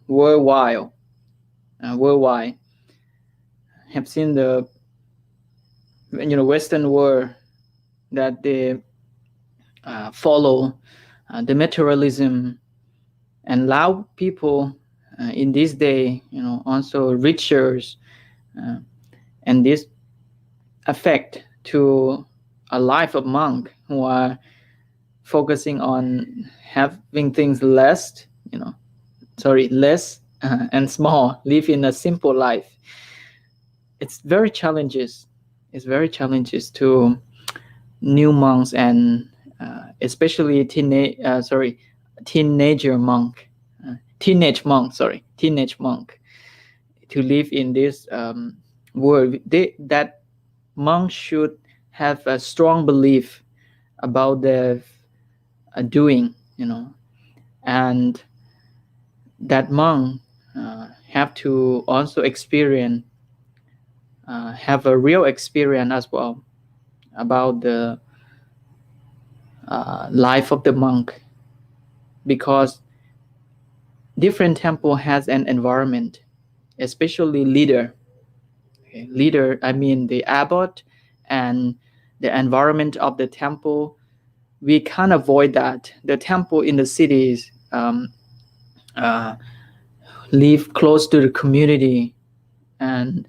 worldwide, worldwide, have seen the Western world that they follow the materialism and allow people in this day, also richer, uh, and this affect to a life of monk who are focusing on having things less, less and small, live in a simple life. It's very challenges. It's very challenges to new monks and especially teenager monk, teenage monk to live in this world. That monks should have a strong belief about the doing, and that monk have to also have a real experience as well about the life of the monk, because different temple has an environment, especially leader. Okay, leader, I mean the abbot and the environment of the temple. We can't avoid that. The temple in the cities uh, live close to the community, and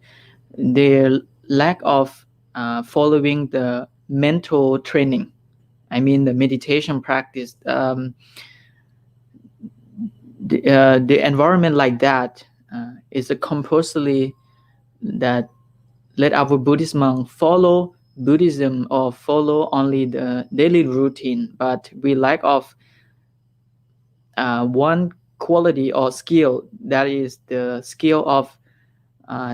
their lack of following the mental training, I mean the meditation practice, the environment like that is a compulsory that let our Buddhist monk follow Buddhism or follow only the daily routine, but we lack of one quality or skill, that is the skill of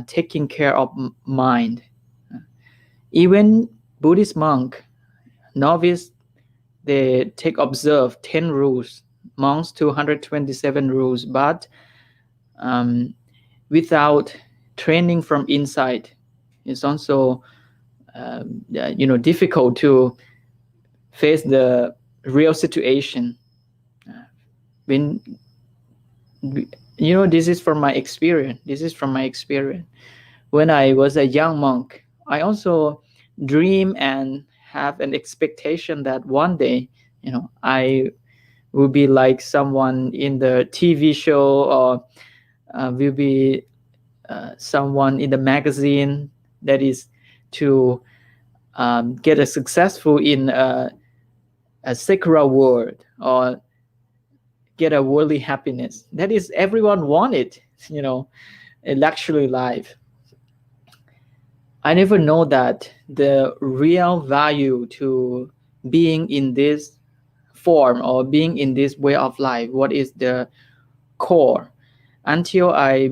taking care of mind. Even Buddhist monk, novice, they take observe 10 rules, monks 227 rules, but um, without training from inside, it's also difficult to face the real situation. When this is from my experience. This is from my experience. When I was a young monk, I also dream and have an expectation that one day, I will be like someone in the TV show, or will be someone in the magazine, that is to get a successful in a secular world, or get a worldly happiness. That is everyone wanted, a luxury life. I never know that the real value to being in this form or being in this way of life, what is the core, until I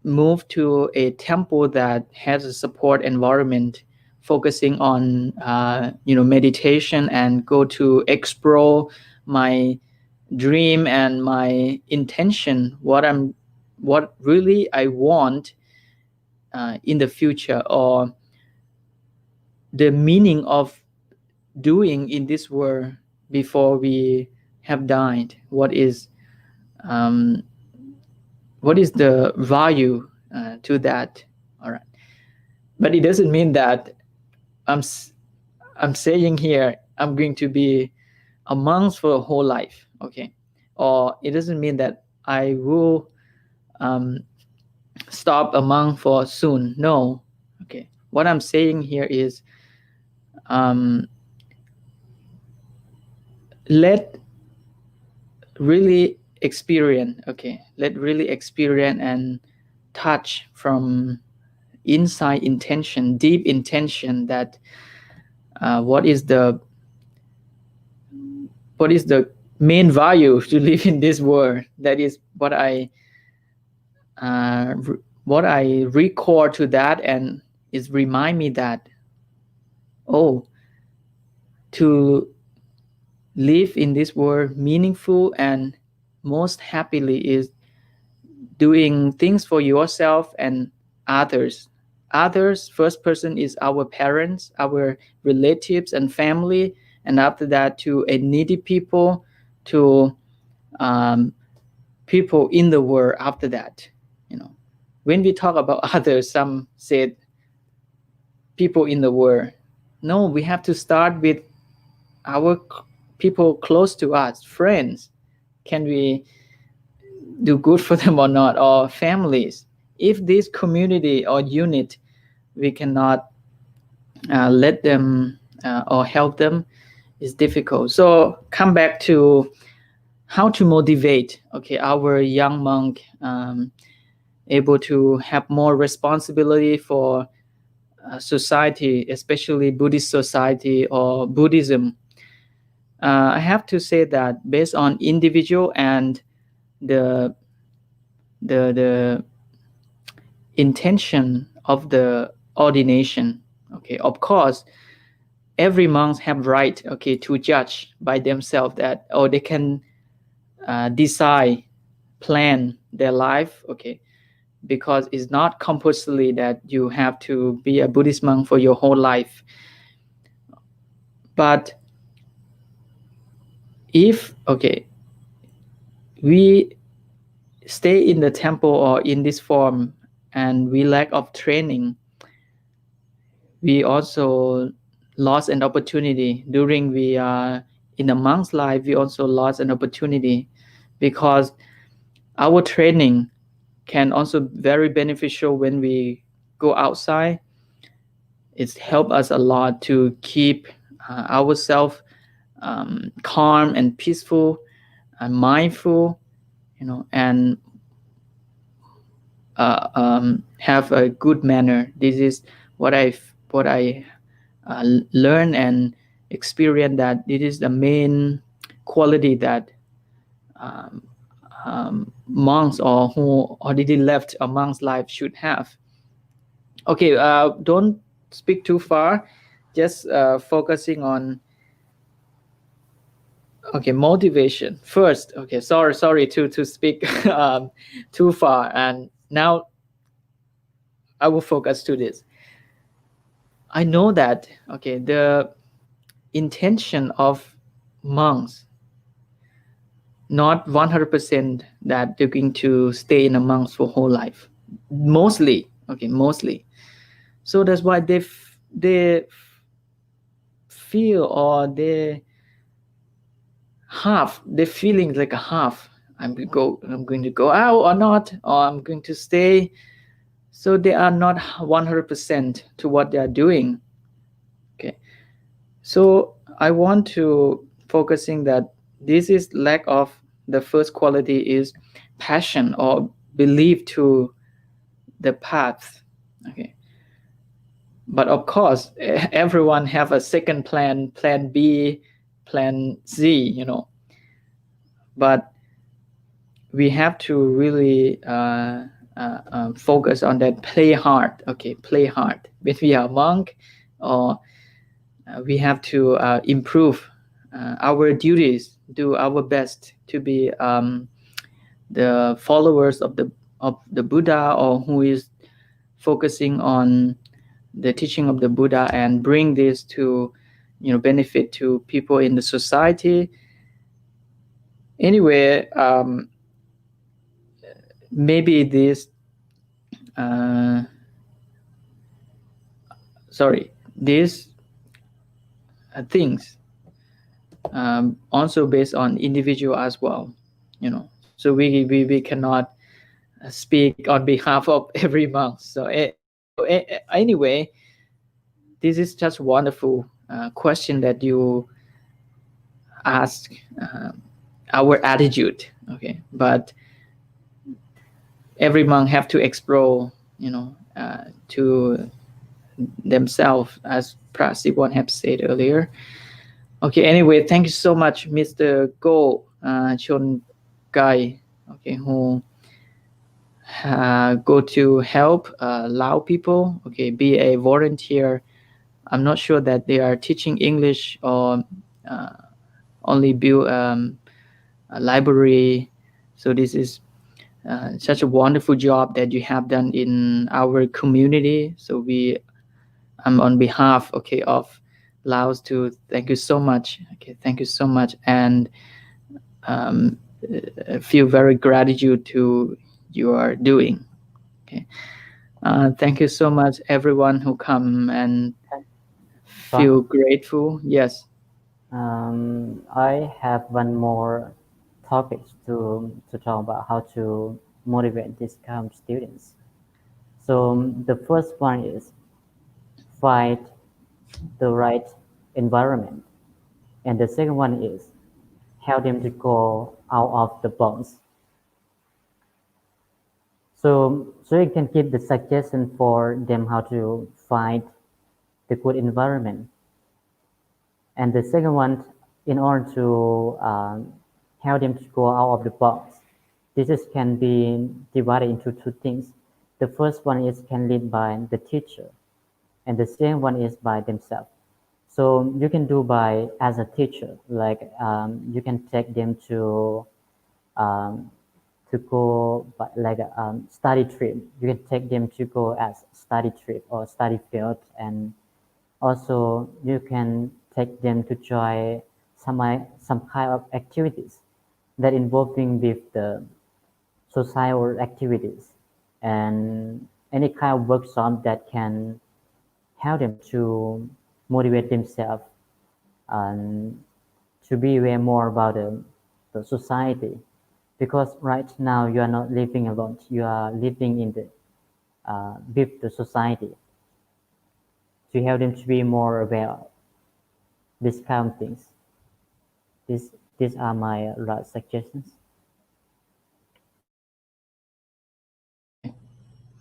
move to a temple that has a support environment focusing on meditation, and go to explore my dream and my intention, what really I want in the future, or the meaning of doing in this world before we have died. Um, what is the value to that? All right, but it doesn't mean that I'm I'm saying here I'm going to be a monk for a whole life. Okay, or it doesn't mean that I will um, stop a monk for soon. No. Okay, what I'm saying here is um, let really experience. Okay, let really experience and touch from inside intention, deep intention, that what is the main value to live in this world. That is uh, what I record to that, and is remind me that, oh, to live in this world meaningful and most happily is doing things for yourself and others. Others, first person is our parents, our relatives and family, and after that to a needy people, to um, people in the world after that. When we talk about others, some said people in the world. No, we have to start with our people close to us, friends. Can we do good for them or not? Or families? If this community or unit, we cannot let them or help them, is difficult. So come back to how to motivate, okay, our young monk, able to have more responsibility for society, especially Buddhist society or Buddhism. I have to say that based on individual and the the intention of the ordination. Okay, of course, every monk have right, okay, to judge by themselves that, or they can decide, plan their life. Okay, because it's not compulsory that you have to be a Buddhist monk for your whole life. But if, okay, we stay in the temple or in this form and we lack of training, we also lost an opportunity during we are in a monk's life. We also lost an opportunity because our training can also very beneficial when we go outside. It's helped us a lot to keep ourselves calm and peaceful and mindful, and have a good manner. This is what I learned and experienced, that it is the main quality that um, monks or who already left a monk's life should have. Okay, don't speak too far. Just focusing on, okay, motivation first. Okay, sorry to speak too far, and now I will focus to this. I know that, okay, the intention of monks, not 100% that they're going to stay in a monks for whole life. Mostly, okay, mostly. So that's why they feel, or they feeling like a half. I'm going to go out or not, or I'm going to stay. So they are not 100% to what they are doing. Okay. So I want to focusing that this is lack of the first quality is passion or belief to the path. Okay. But of course, everyone have a second plan, plan B, plan Z, but we have to really focus on that, play hard. Okay, play hard when we are monk, or we have to improve our duties, do our best to be the followers of the Buddha, or who is focusing on the teaching of the Buddha, and bring this to benefit to people in the society. Anyway, maybe this uh, sorry, these things also based on individual as well, so we cannot speak on behalf of every monk. Anyway, this is just wonderful question that you ask, our attitude. Okay, but every monk have to explore, to themselves, as Prasiwan have said earlier. Okay, anyway, thank you so much, Mr. Go Chon Gai, okay, who go to help Lao people, okay, be a volunteer. I'm not sure that they are teaching English or uh, only build a library. So this is such a wonderful job that you have done in our community. So I'm on behalf, okay, of Laos to thank you so much. Okay, thank you so much, and um, feel very gratitude to you are doing. Okay, thank you so much, everyone who come and feel grateful. Yes. I have one more topic to talk about how to motivate these kind of students. So the first one is find the right environment, and the second one is help them to go out of the box. So you can give the suggestion for them how to find the good environment. And the second one, in order to help them to go out of the box, this is can be divided into two things. The first one is can lead by the teacher, and the second one is by themselves. So you can do by as a teacher, like you can take them um, to go by, like a study trip. You can take them to go as study trip or study field, and also you can take them to join some kind of activities that involving with the societal activities and any kind of workshop that can help them to motivate themselves and to be aware more about the society, because right now you are not living alone, you are living in the with the society, to help them to be more aware of these kind of things. These are my last suggestions.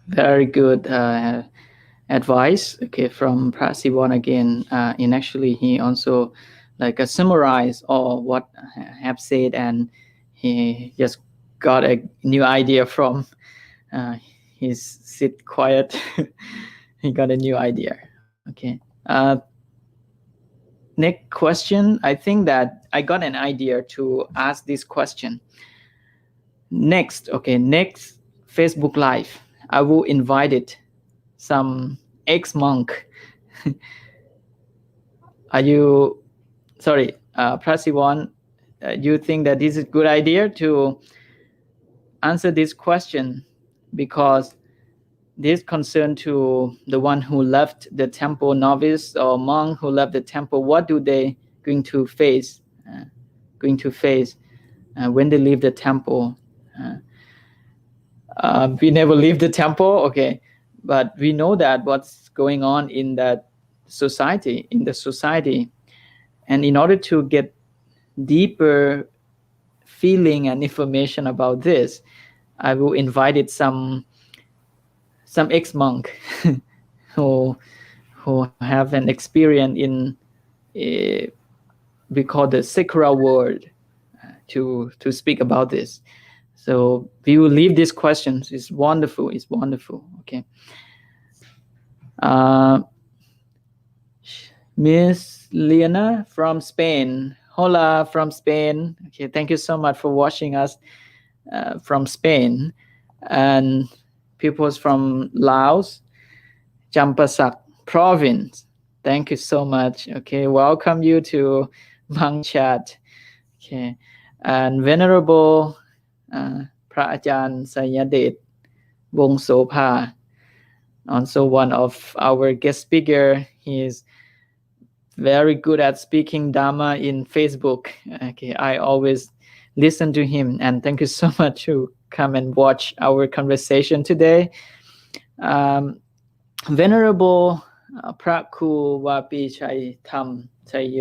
Very good advice. Okay, from Prasiwan again. And actually, he also like summarize all what I have said, and he just got a new idea from his sit quiet. He got a new idea. Okay. Next question. I think that I got an idea to ask this question. Next, okay, next Facebook Live, I will invite it some ex-monk. Are you, sorry, Prasiwan, you think that this is a good idea to answer this question, because this concern to the one who left the temple, novice or monk who left the temple, what do they going to face, when they leave the temple? We never leave the temple, okay, but we know that what's going on in that society, and in order to get deeper feeling and information about this, I will invite some ex-monk who have an experience in we call the sacred world, to speak about this. So we will leave these questions. It's wonderful. It's wonderful. Okay. Miss Liana from Spain. Hola from Spain. Okay. Thank you so much for watching us from Spain. And peoples from Laos, Champasak province. Thank you so much. Okay. Welcome you to Monkchat. Okay. And Venerable พระอาจารย์ไสยเดชวงศ์โสภา also one of our guest speaker. He is very good at speaking Dharma in Facebook. Okay, I always listen to him, and thank you so much to come and watch our conversation today. Venerable พระครูวาปีชัยธรรมชัยโย,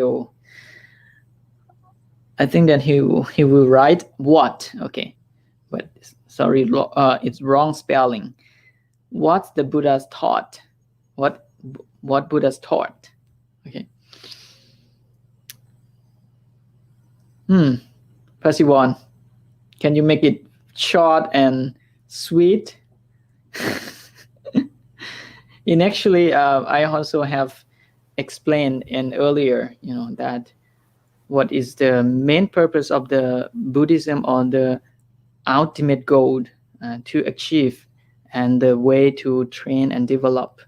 I think that he will write what, okay, but sorry, it's wrong spelling. What's the Buddha's taught? What Buddha's taught? Okay. Pasiwan, can you make it short and sweet? In actually, I also have explained in earlier, that what is the main purpose of the Buddhism, or the ultimate goal to achieve, and the way to train and develop.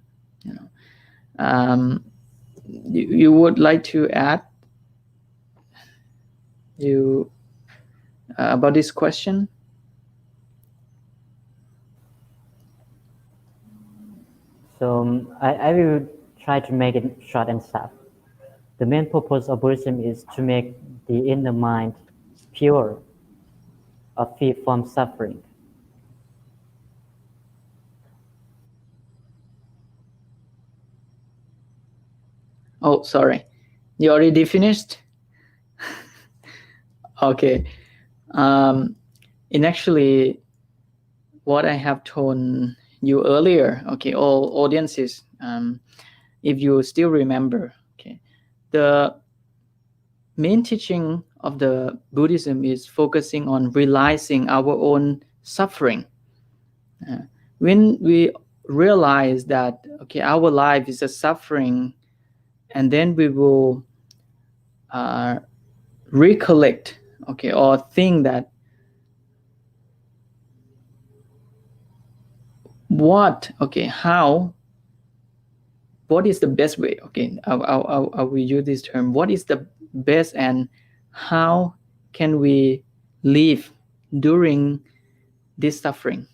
You would like to add about this question? So I will try to make it short and sharp. The main purpose of Buddhism is to make the inner mind pure or free from suffering. Oh, sorry. You already finished? Okay. In actually, what I have told you earlier, okay, all audiences, if you still remember, okay, the main teaching of the Buddhism is focusing on realizing our own suffering. When we realize that, okay, our life is a suffering, and then we will recollect, okay, or think that what is the best way, okay, I will use this term, what is the best, and how can we live during this suffering.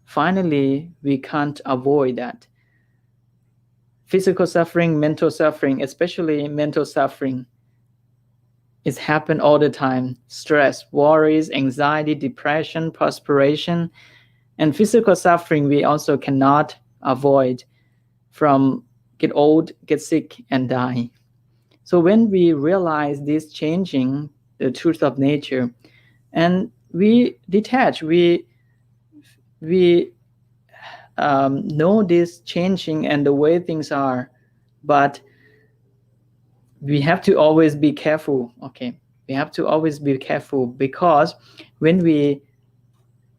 Finally, we can't avoid that. Physical suffering, mental suffering, especially mental suffering, is happen all the time. Stress, worries, anxiety, depression, perspiration, and physical suffering we also cannot avoid, from get old, get sick, and die. So when we realize this changing the truth of nature, and we detach, we know this changing and the way things are, but we have to always be careful. Okay, we have to always be careful, because when we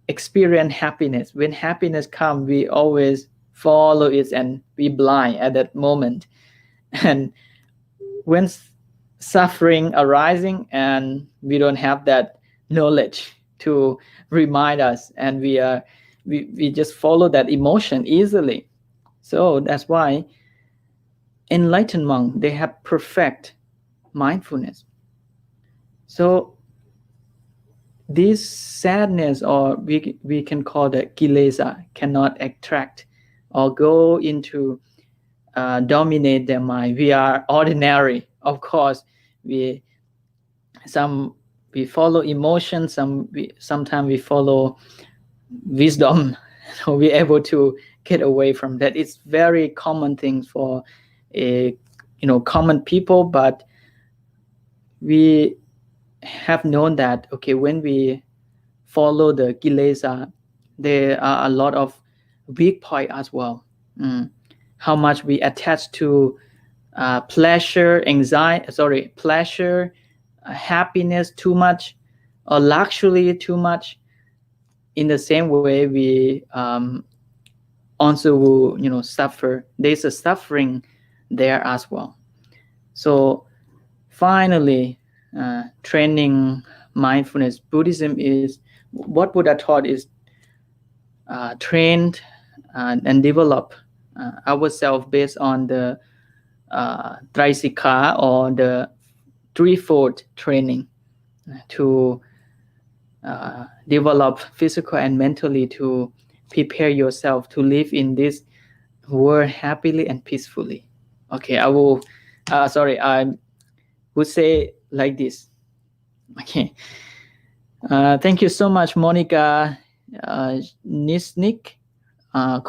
experience happiness, when happiness comes, we always follow it and be blind at that moment. And when suffering arising and we don't have that knowledge to remind us, and we just follow that emotion easily. So that's why enlightened monk, they have perfect mindfulness. So this sadness, or we can call that kilesa, cannot attract or go into dominate their mind. We are ordinary, of course. We some we follow emotion, sometimes we follow wisdom. So we're able to get away from that. It's very common thing for a common people, but we have known that, okay, when we follow the kilesa, there are a lot of weak point as well. How much we attach to pleasure, happiness too much, or luxury too much. In the same way, we also will suffer. There's a suffering there as well. So finally, training mindfulness, Buddhism is what Buddha taught is trained and develop ourselves based on the Traisikha, or the threefold training, to develop physical and mentally, to prepare yourself to live in this world happily and peacefully. Okay, I would say like this. Okay. Thank you so much, Monica Nisnik.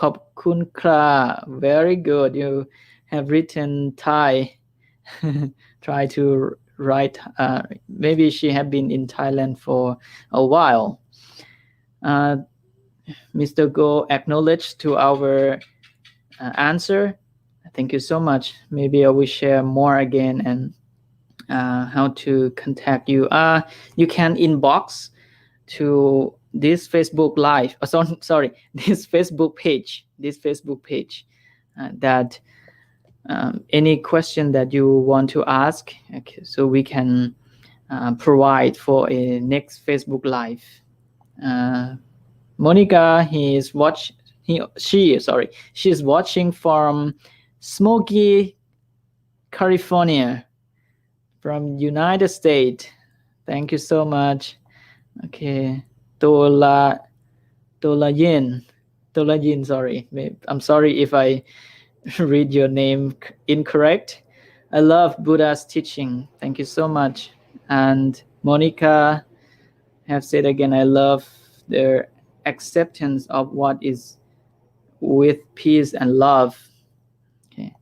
ขอบคุณค่ะ very good, you have written Thai. Try to write, maybe she have been in Thailand for a while. Mr. Go acknowledged to our answer. Thank you so much. Maybe I will share more again, and how to contact you. You can inbox to this Facebook live. Sorry, this Facebook page. That any question that you want to ask, okay, so we can provide for a next Facebook live. Monica, she is watching from Smoky, California, from United States. Thank you so much. Okay, Tolayin, sorry. I'm sorry if I read your name incorrect. I love Buddha's teaching. Thank you so much. And Monica have said again, I love their acceptance of what is with peace and love. Okay.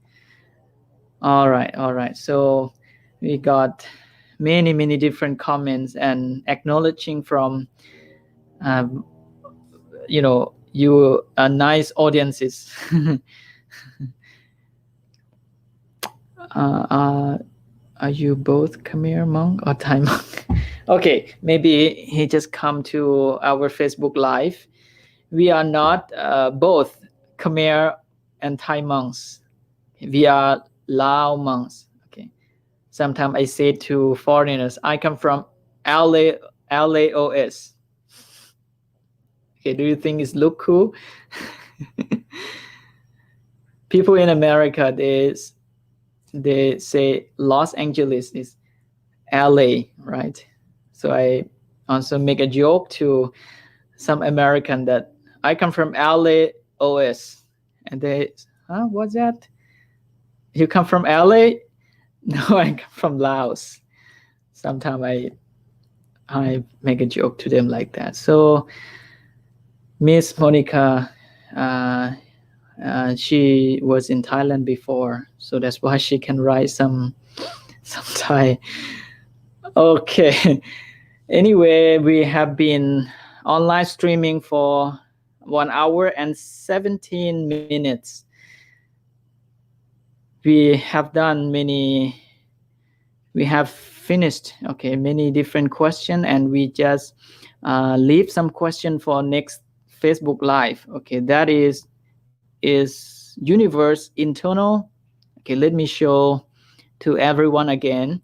All right. So we got many different comments and acknowledging from you are nice audiences. Are you both Khmer monk or Thai monk? Okay, maybe he just come to our Facebook live. We are not both Khmer and Thai monks. We are Lao monks. Okay. Sometimes I say to foreigners, I come from LAOS. Okay, do you think it look cool? People in America, they say Los Angeles is LA, right? So also make a joke to some American that I come from LA OS, and they, huh, what's that? You come from LA? No, I come from Laos. Sometimes I make a joke to them like that. So Miss Monica, uh, she was in Thailand before, so that's why she can write some Thai. Okay. Anyway, we have been online streaming for 1 hour and 17 minutes. We have done many. We have finished, okay, many different questions, and we just leave some question for next Facebook Live. Okay, that is universe internal. Okay, let me show to everyone again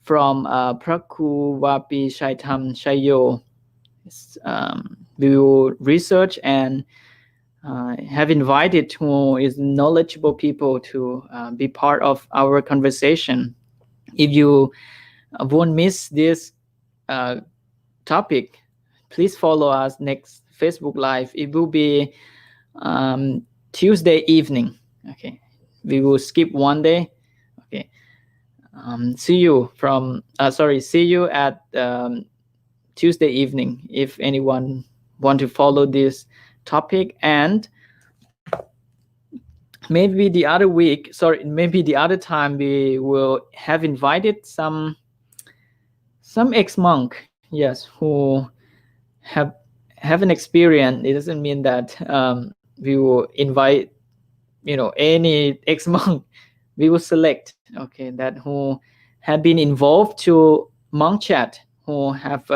from Praku Vapi Shaitam Shayo. We will research and have invited who is knowledgeable people to be part of our conversation. If you won't miss this uh, topic, please follow us next Facebook Live. It will be Tuesday evening. Okay, we will skip one day. Okay, see you from see you at Tuesday evening if anyone want to follow this topic. And maybe the other week, maybe the other time, we will have invited some ex-monk, yes, who have an experience. It doesn't mean that we will invite any ex-monk. We will select, okay, that who have been involved to Monkchat, who have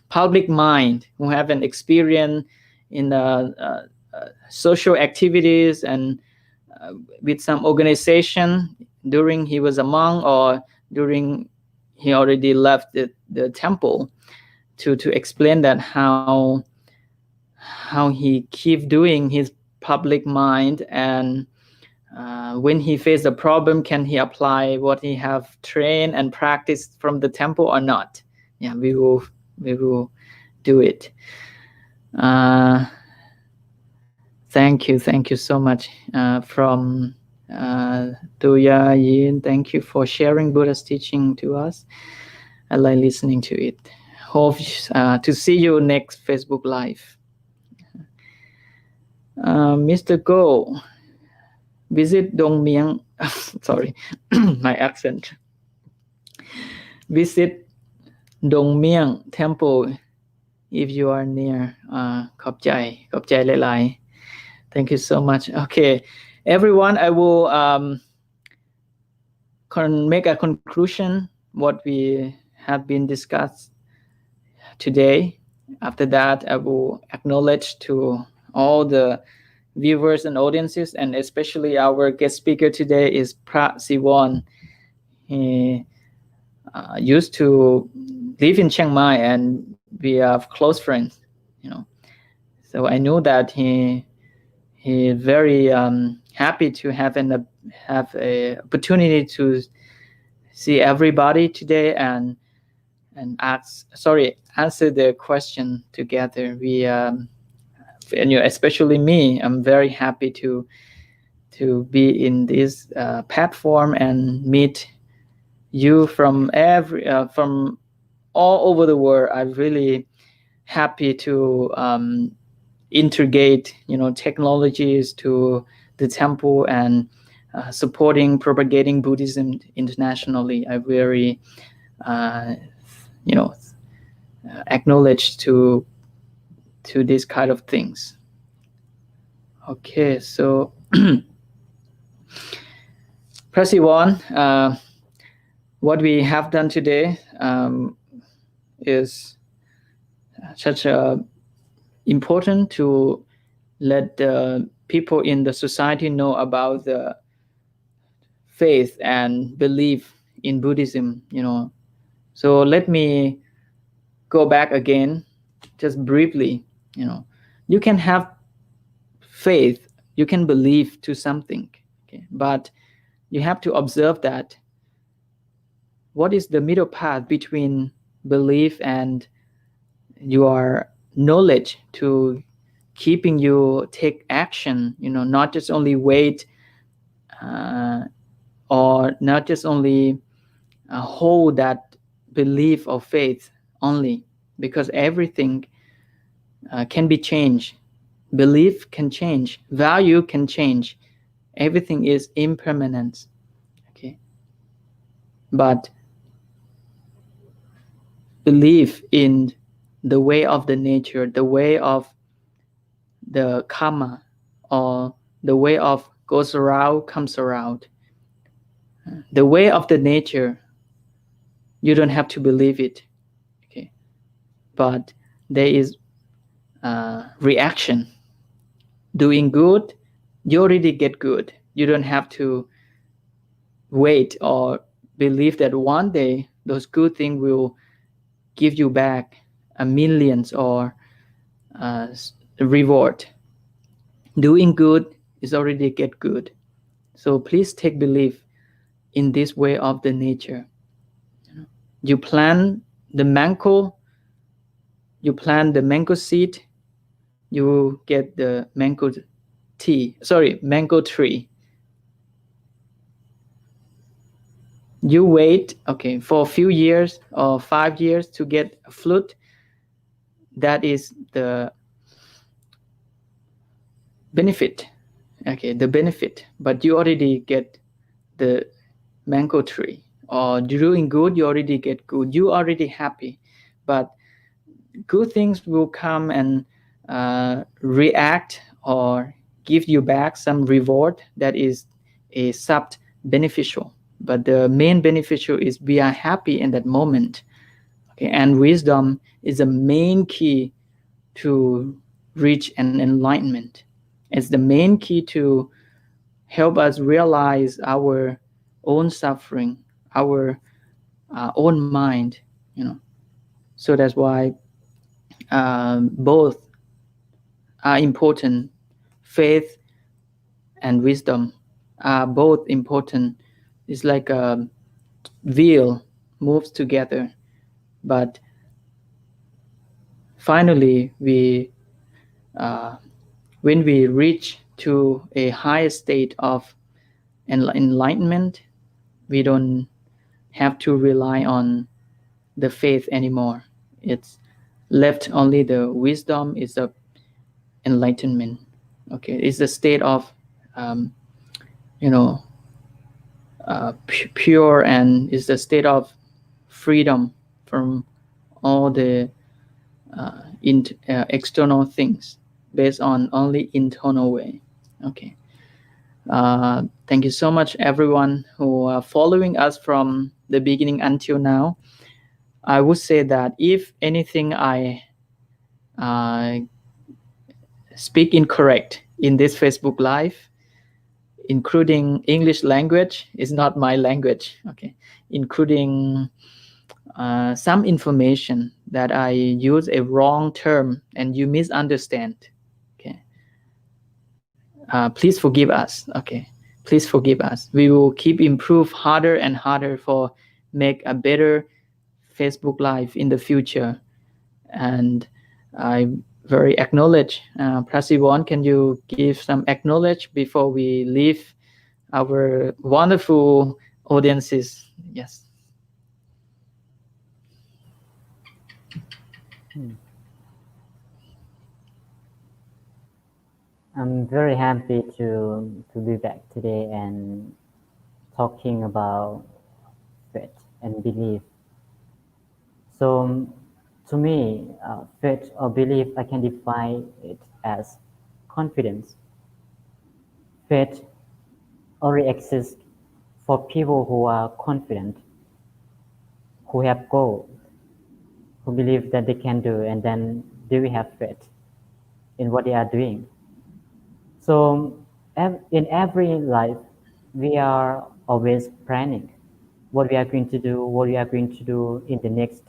public mind, who have an experience in social activities and with some organization during he was a monk or during he already left the temple, to explain that how he keep doing his public mind, and when he face a problem, can he apply what he have trained and practiced from the temple or not. Yeah, we will do it. Thank you so much from Tuya Yin. Thank you for sharing Buddha's teaching to us. I like listening to it. Hope to see you next Facebook Live. Mr. Go, visit Dong Miang. Sorry, my accent. Visit Dong Miang Temple if you are near. ขอบใจหลายๆ Thank you so much. Okay, everyone, I will make a conclusion what we have been discussed today. After that, I will acknowledge to all the viewers and audiences, and especially our guest speaker today is Pra Siwon. He used to live in Chiang Mai, and we are close friends, so I know that he is very happy to have a opportunity to see everybody today and answer the question together. We and especially me, I'm very happy to be in this platform and meet you from from all over the world. I'm really happy to integrate technologies to the temple and supporting propagating Buddhism internationally. I very acknowledge to these kind of things. Okay, so Prasiwan, what we have done today is such a important to let the people in the society know about the faith and belief in Buddhism. So let me go back again, just briefly. You can have faith, you can believe to something, okay, but you have to observe that what is the middle path between belief and your knowledge to keeping you take action, not just only wait, uh, or not just only hold that belief or faith only, because everything can be changed. Belief can change, value can change, everything is impermanent. Okay, but believe in the way of the nature, the way of the karma, or the way of goes around comes around, the way of the nature, you don't have to believe it. Okay, but there is reaction. Doing good, you already get good. You don't have to wait or believe that one day those good things will give you back a millions or uh, reward. Doing good is already get good. So please take belief in this way of the nature. You plant the mango, you plant the mango seed, you get the mango tree. You wait, okay, for a few years or 5 years to get a fruit. That is the benefit. Okay, the benefit, but you already get the mango tree. Or doing good, you already get good, you already happy. But good things will come and react or give you back some reward that is a sub beneficial, but the main beneficial is we are happy in that moment. Okay, and wisdom is the main key to reach an enlightenment. It's the main key to help us realize our own suffering, our own mind, you know. So that's why both are important. Faith and wisdom are both important. It's like a wheel moves together, but finally uh, when we reach to a higher state of enlightenment, we don't have to rely on the faith anymore. It's left only the wisdom is the enlightenment. Okay, it's the state of um, you know pure, and is the state of freedom from all the external things, based on only internal way. Okay. Thank you so much, everyone who are following us from the beginning until now. I would say that if anything I uh, speak incorrect in this Facebook Live, including English language is not my language. Okay, including some information that I use a wrong term and you misunderstand. Okay, please forgive us. Okay, please forgive us. We will keep improve harder and harder for make a better Facebook Live in the future. And I very acknowledge. Prasivon, can you give some acknowledge before we leave our wonderful audiences? Yes. I'm very happy to be back today and talking about faith and belief. So, to me, faith or belief, I can define it as confidence. Faith only exists for people who are confident, who have goals, who believe that they can do, and then they will have faith in what they are doing. So, in every life, we are always planning what we are going to do, what we are going to do in the next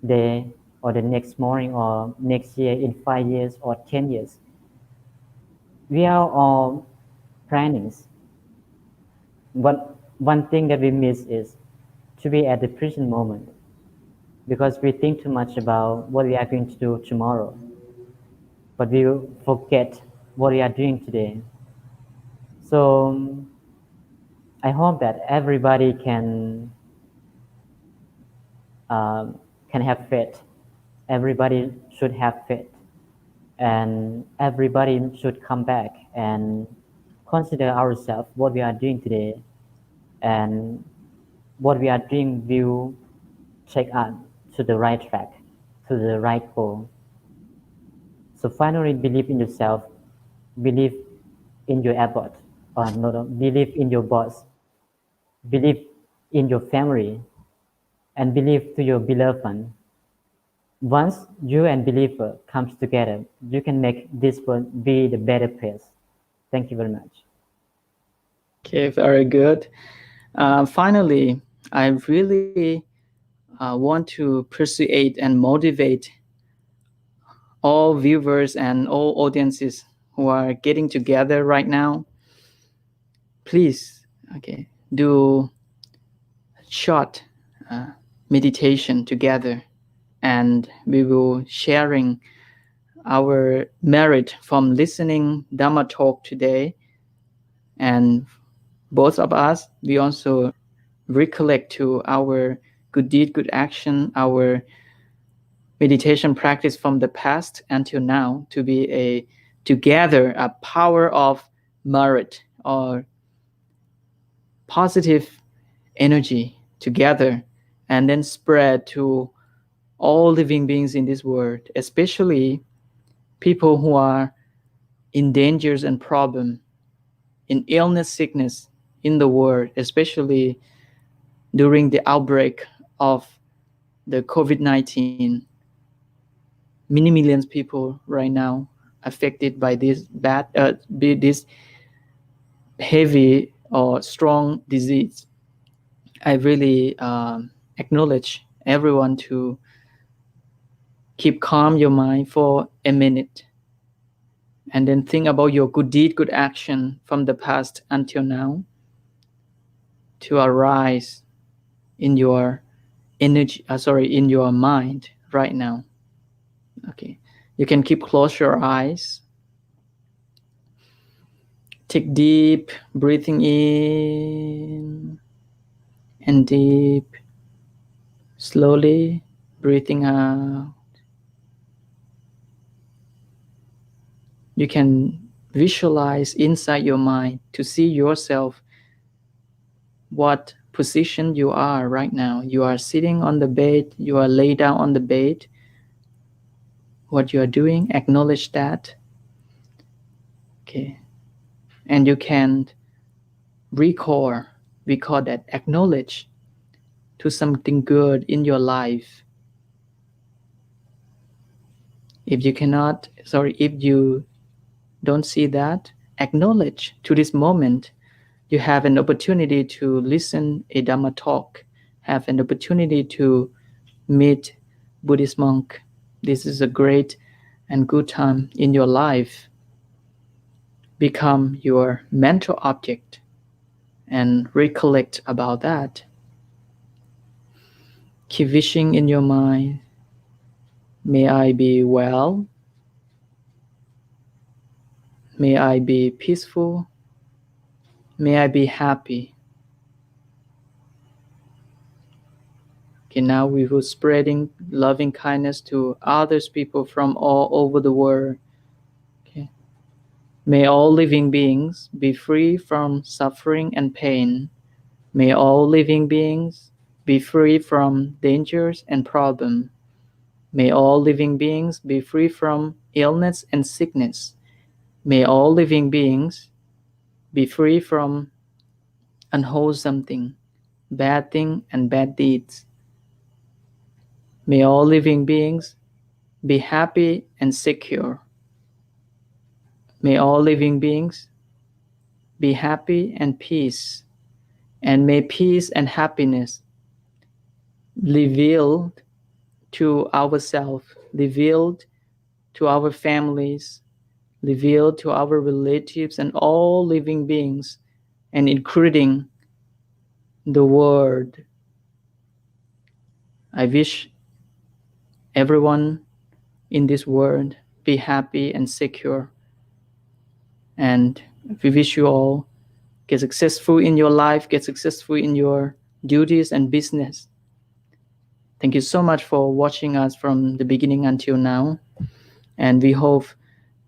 day, or the next morning, or next year, in 5 years, or 10 years. We are all plannings. But one thing that we miss is to be at the present moment. because we think too much about what we are going to do tomorrow, but we forget what we are doing today. So I hope that everybody can have faith. Everybody should have faith, and everybody should come back and consider ourselves what we are doing today, and what we are doing will take us to the right track, to the right goal. So finally, believe in yourself, believe in your effort, or no, believe in your boss, believe in your family, and believe to your beloved one. Once you and believer comes together, you can make this world be the better place. Thank you very much. Okay, very good. Finally, I really want to persuade and motivate all viewers and all audiences who are getting together right now. Please, okay, do short uh, meditation together, and we will sharing our merit from listening Dhamma talk today. And both of us, we also recollect to our good deed, good action, our meditation practice from the past until now to be a together a power of merit or positive energy together, and then spread to all living beings in this world, especially people who are in dangers and problem, in illness, sickness in the world, especially during the outbreak of the COVID-19. Many millions people right now affected by this heavy or strong disease. I really acknowledge everyone to keep calm your mind for a minute, and then think about your good deed, good action from the past until now to arise in your in your mind right now. Okay, you can keep close your eyes. Take deep breathing in and deep, slowly breathing out. You can visualize inside your mind to see yourself what position you are right now. You are sitting on the bed, you are laid down on the bed. What you are doing, acknowledge that. Okay. And you can recall, recall that, acknowledge to something good in your life. If you don't see that, acknowledge to this moment you have an opportunity to listen a Dhamma talk, have an opportunity to meet Buddhist monk. This is a great and good time in your life. Become your mental object and recollect about that. Keep wishing in your mind, may I be well, may I be peaceful, may I be happy. Okay, now we will spreading loving kindness to others people from all over the world. Okay. May all living beings be free from suffering and pain. May all living beings be free from dangers and problems. May all living beings be free from illness and sickness. May all living beings be free from unwholesome thing, bad thing and bad deeds. May all living beings be happy and secure. May all living beings be happy and peace. And may peace and happiness revealed to ourselves, revealed to our families, revealed to our relatives and all living beings, and including the world. I wish everyone in this world be happy and secure. And we wish you all get successful in your life, get successful in your duties and business. Thank you so much for watching us from the beginning until now. And we hope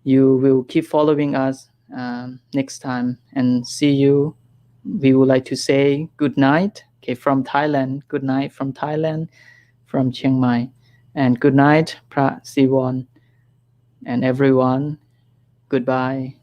you will keep following us next time and see you. We would like to say good night. Okay, from Thailand. Good night from Thailand, from Chiang Mai. And good night, Pra Siwon and everyone. Goodbye.